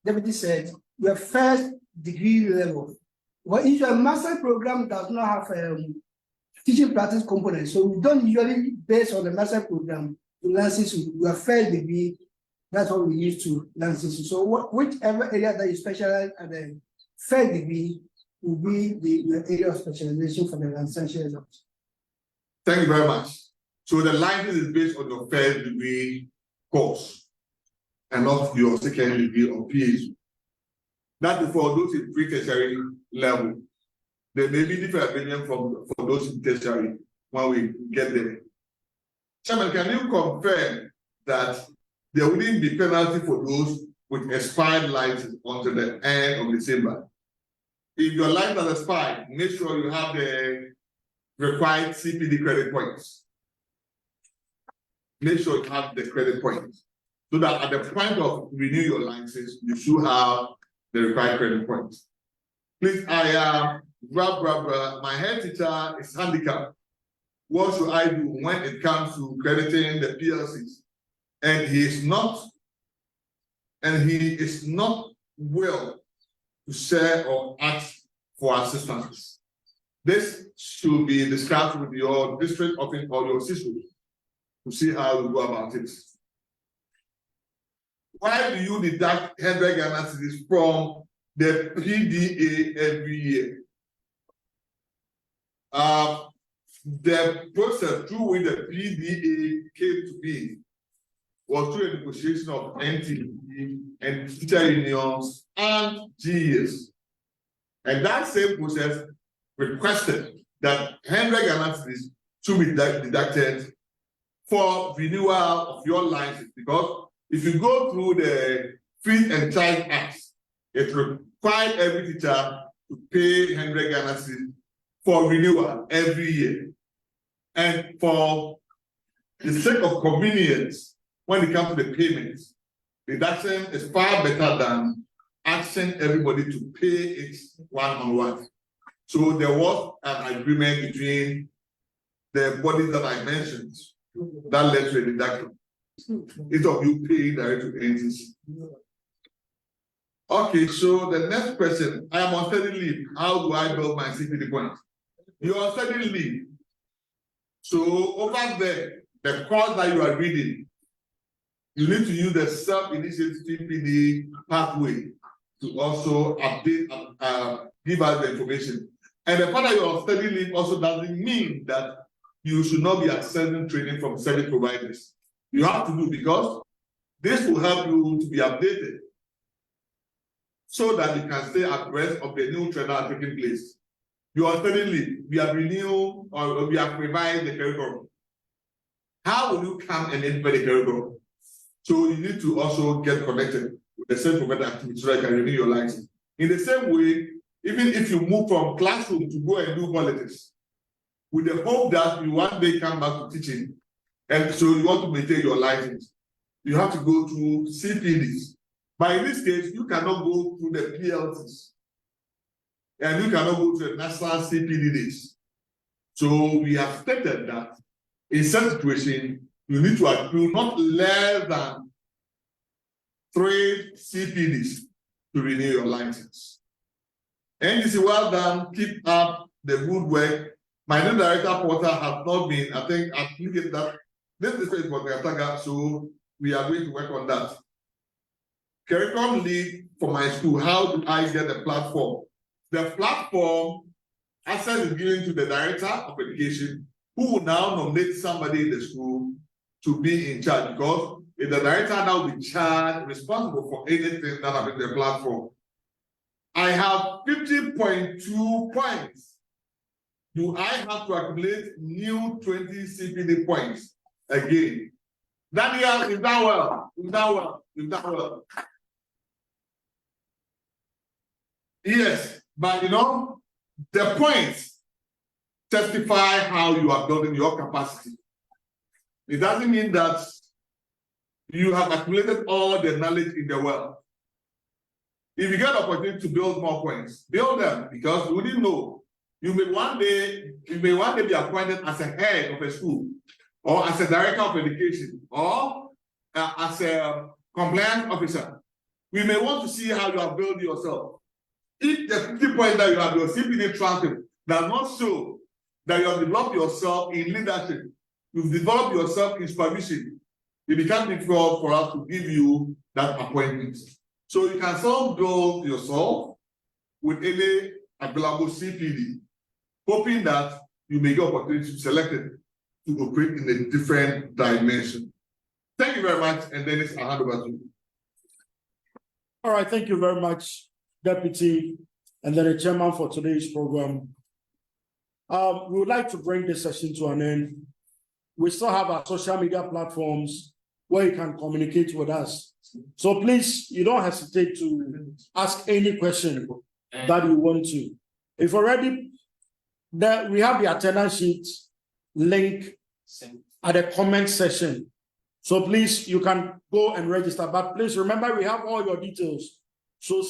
Deputy said, your first degree level. Well, if your master program does not have teaching practice component, so we don't usually base on the master program to license your first degree. That's what we use to license you. So whichever area that you specialize at the first degree will be the area of specialization for the licensure. Thank you very much. So the license is based on your first degree course and not your second degree or PhD. That is for those in pre-tertiary level. There may be different opinion for those in tertiary when we get there. Chairman, can you confirm that there wouldn't be penalty for those with expired license until the end of December? If your license has expired, make sure you have the required CPD credit points. Make sure you have the credit points, so that at the point of renew your license, you should have the required credit points. Please, my head teacher is handicapped. What should I do when it comes to crediting the PLCs? And he is not well to share or ask for assistance. This should be discussed with your district office or your system to see how you go about it. Why do you deduct 100 Ghana cedis from the PDA every year? The process through which the PDA came to be was through a negotiation of NTE and teacher unions and GES. And that same process requested that 100 Ghana cedis should be deducted for renewal of your license, because if you go through the Feed and Child Act, it requires every teacher to pay 100 Ghana cedis for renewal every year. And for the sake of convenience, when it comes to the payments, deduction is far better than asking everybody to pay it one-on-one. So there was an agreement between the bodies that I mentioned that led to a deduction. Each of you pay direct to entities. Okay, so the next question, I am on study leave. How do I build my CPD point? You are on study leave. So over there, the course that you are reading, you need to use the self-initiated CPD pathway to also update, give us the information. And the fact that you are on study leave also doesn't mean that you should not be accessing training from service providers. You have to do, because this will help you to be updated so that you can stay abreast of the new trend that are taking place. You are studying leave, we have renewed or we have revised the curriculum. How will you come and implement the curriculum? So you need to also get connected with the same professional activity so that you can renew your license. In the same way, even if you move from classroom to go and do politics, with the hope that you one day come back to teaching, and so you want to maintain your license, you have to go through CPDs. But in this case, you cannot go through the PLCs, and you cannot go to the national CPD days. So we have stated that in such situation, you need to accrue not less than 3 CPDs to renew your license. And you see, well done, keep up the good work. My new director Porter has not been, I think, applicant that this is for the attacker, so we are going to work on that. Curriculum lead for my school, how do I get the platform? The platform access is given to the director of education, who will now nominate somebody in the school to be in charge, because if the director now will be charged, responsible for anything that happens in the platform. I have 50.2 points. Do I have to accumulate new 20 CPD points again? Daniel, is that well? Is that well? Is that well? Yes, but you know, the points testify how you are building your capacity. It doesn't mean that you have accumulated all the knowledge in the world. If you get the opportunity to build more points, build them, because we didn't know. You may one day be appointed as a head of a school, or as a director of education, or as a compliance officer. We may want to see how you have built yourself. If the 50 points that you have, your CPD transcript does not show that you have developed yourself in leadership, you've developed yourself in supervision, it becomes difficult for us to give you that appointment. So you can self-build yourself with any available CPD, hoping that you may get opportunity to be selected to operate in a different dimension. Thank you very much, and Dennis, I'll hand over to you. All right, thank you very much, Deputy, and then the chairman for today's program. We would like to bring this session to an end. We still have our social media platforms where you can communicate with us. So please, you don't hesitate to ask any question that you want to. If already that we have the attendance sheet link at the comment section. So please, you can go and register, but please remember we have all your details. So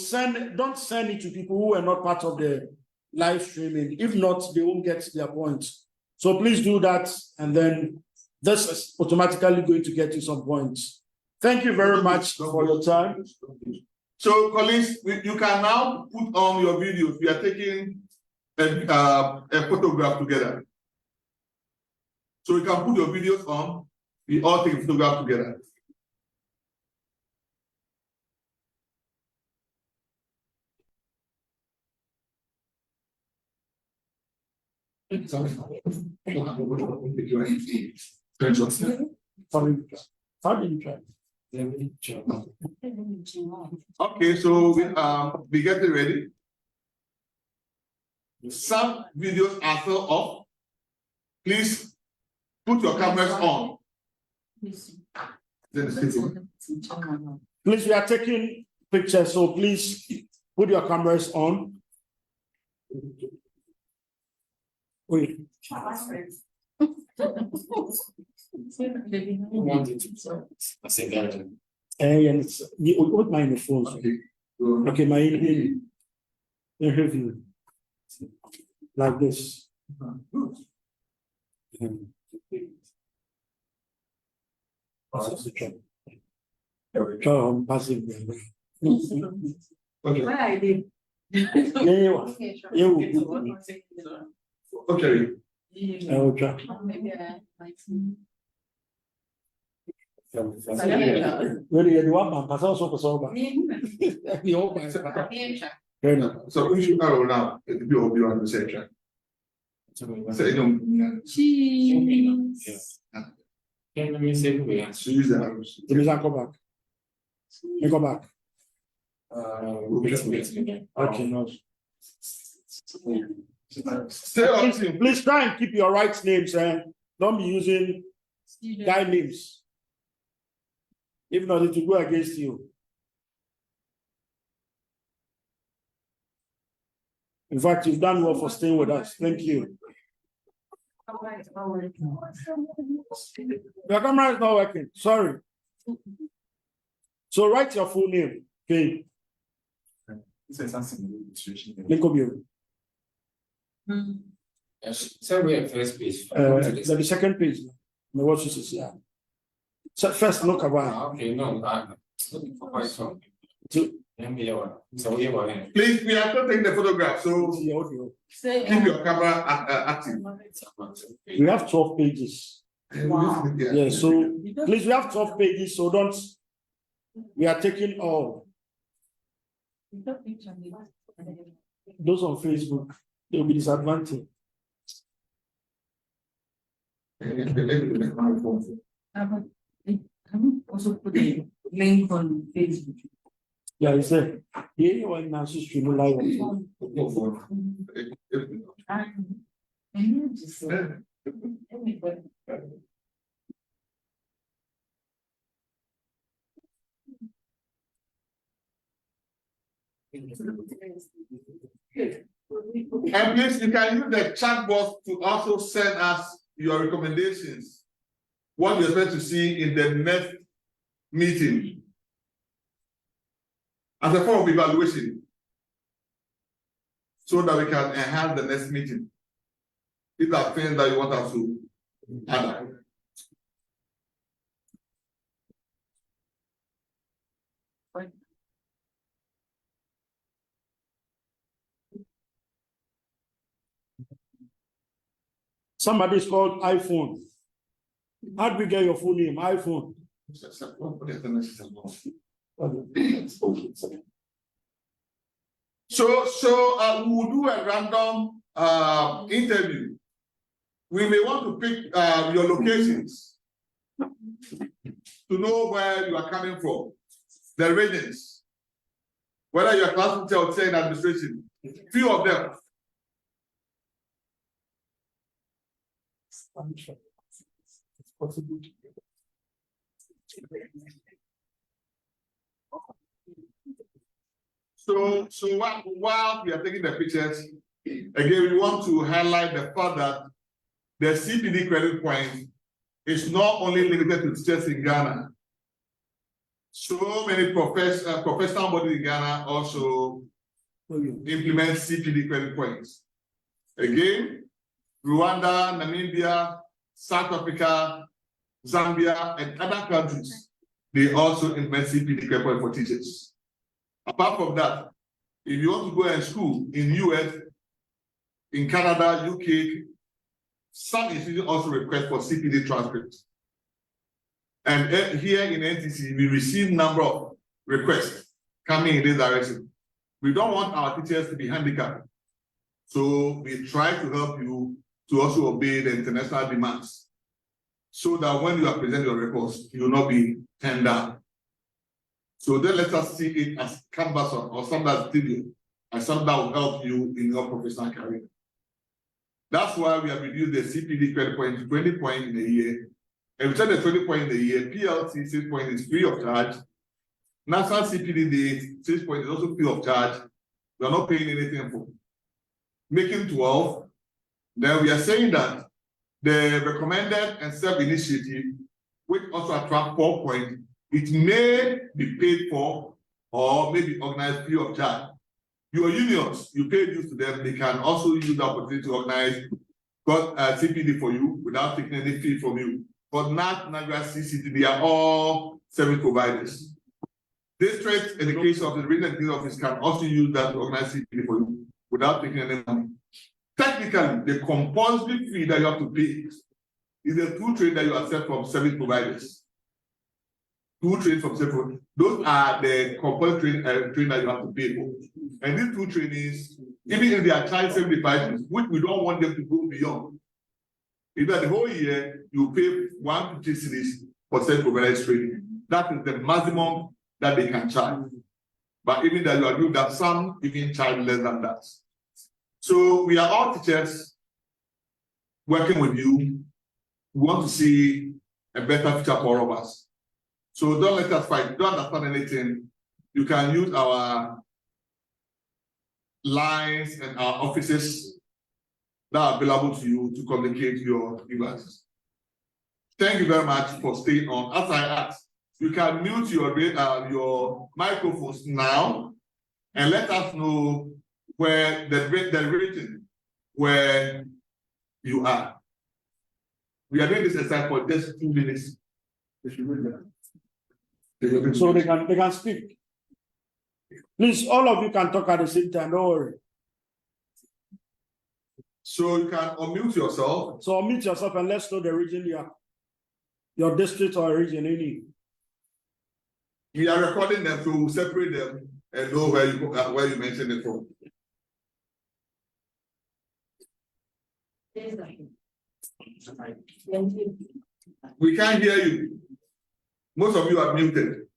don't send it to people who are not part of the live streaming. If not, they won't get their points. So please do that, and then this is automatically going to get you some points. Thank you very much for your time. So, colleagues, you can now put on your videos. We are taking a photograph together. So you can put your videos on. We all take a photograph together. Okay, so we get it ready. Some videos are still off. Please put your cameras on. Please, we are taking pictures, so please put your cameras on. Wait. And what my phone? Okay, my interview like this. Passing. Okay. Where are you? Okay. So we should know now. It will be on the section. Go back. Go back. Okay. Stay on team. Please try and keep your right names, and don't be using guy names. If not, it will go against you. In fact, you've done well for staying with us. Thank you. Your camera is not working. Sorry. So write your full name. Okay. Nicobium. So we have first page. The second page. My watch is yeah. So first look around. Okay, no, I'm looking for quite some. So Please, we are still taking the photograph, so keep your camera active. We have 12 pages. Wow. Yeah, so please, we have 12 pages, so don't. We are taking all. Those on Facebook, they'll be disadvantaged. Also put a link on Facebook. Yeah, he said, yeah, one now she's streaming live. And please, you can use the chat box to also send us your recommendations. What you expect to see in the next meeting as a form of evaluation, so that we can enhance the next meeting. These are things that you want us to add. Somebody is called iPhone. How do we get your full name? iPhone. So we will do a random interview. We may want to pick your locations to know where you are coming from, the regions, whether you are class teacher or in administration. Few of them. So while we are taking the pictures, again, we want to highlight the fact that the CPD credit point is not only limited to teachers in Ghana. So many professional bodies in Ghana also implement CPD credit points. Again, Rwanda, Namibia, South Africa, Zambia, and other countries, they also implement CPD credit point for teachers. Apart from that, if you want to go to school in US, in Canada, UK, some institutions also request for CPD transcripts. And here in NTC, we receive number of requests coming in this direction. We don't want our teachers to be handicapped. So we try to help you to also obey the international demands, so that when you are presenting your reports, you will not be turned down. So then let us see it as canvas or something as video, as something that will help you in your professional career. That's why we have reduced the CPD credit point to 20 points in a year. And we said the 20 points in a year, PLC 6 points is free of charge. National CPD Day 6 points is also free of charge. We are not paying anything for. Making 12, then we are saying that the recommended and self-initiative, which also attract 4 points, it may be paid for or may be organized free of charge. Your unions, you pay dues to them, they can also use the opportunity to organize CPD for you without taking any fee from you. But not Nigeria CCT, they are all service providers. District education of the regional office can also use that to organize CPD for you without taking any money. Technically, the compulsory fee that you have to pay is the 2 trades that you accept from service providers. 2 trades from service providers. Those are the compulsory trade that you have to pay for. And these 2 trainings, even if they are charged 75, which we don't want them to go beyond. If the whole year you pay 150 cities for service providers training, that is the maximum that they can charge. But even that you are doing that, some even charge less than that. So we are all teachers working with you. We want to see a better future for all of us. So don't let us fight. Don't understand anything. You can use our lines and our offices that are available to you to communicate your grievances. Thank you very much for staying on. As I asked, you can mute your microphones now and let us know where the region where you are. We are doing this exercise for just 2 minutes. So they can speak. Please, all of you can talk at the same time, don't worry. So you can unmute yourself. So unmute yourself and let's know the region you are. Your district or region, any. We are recording them to separate them and know where you mentioned it from. We can't hear you. Most of you are muted.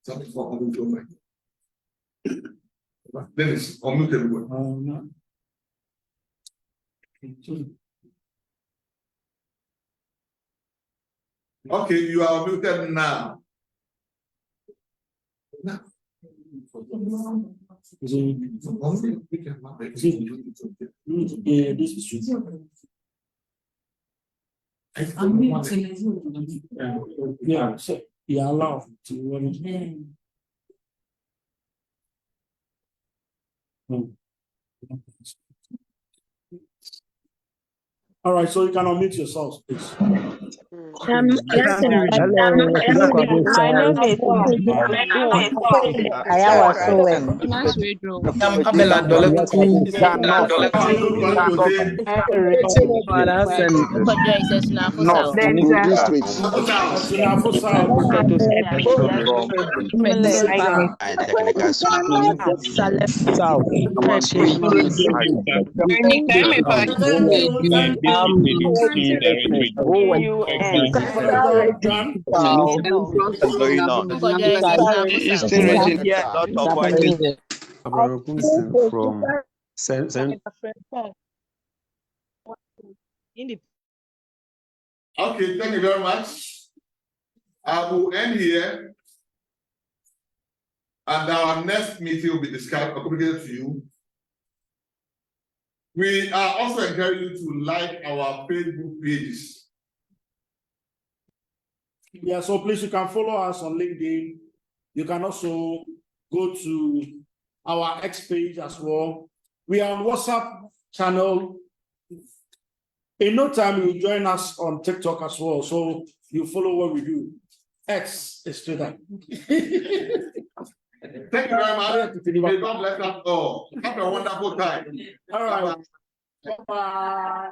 Something for unmute. Dennis, unmute everyone. Okay, you are muted now. Yeah, so you're allowed to. All right, so you can unmute yourselves, please. My name Okay, thank you very much. I will end here. And our next meeting will be discussed, communicated to you. We are also encouraging you to like our Facebook pages. Yeah, so please, you can follow us on LinkedIn. You can also go to our X page as well. We are on WhatsApp channel. In no time, you'll join us on TikTok as well. So you follow what we do. X is Twitter. Thank you very much. May God bless us all. Have a wonderful time. All right. Bye-bye.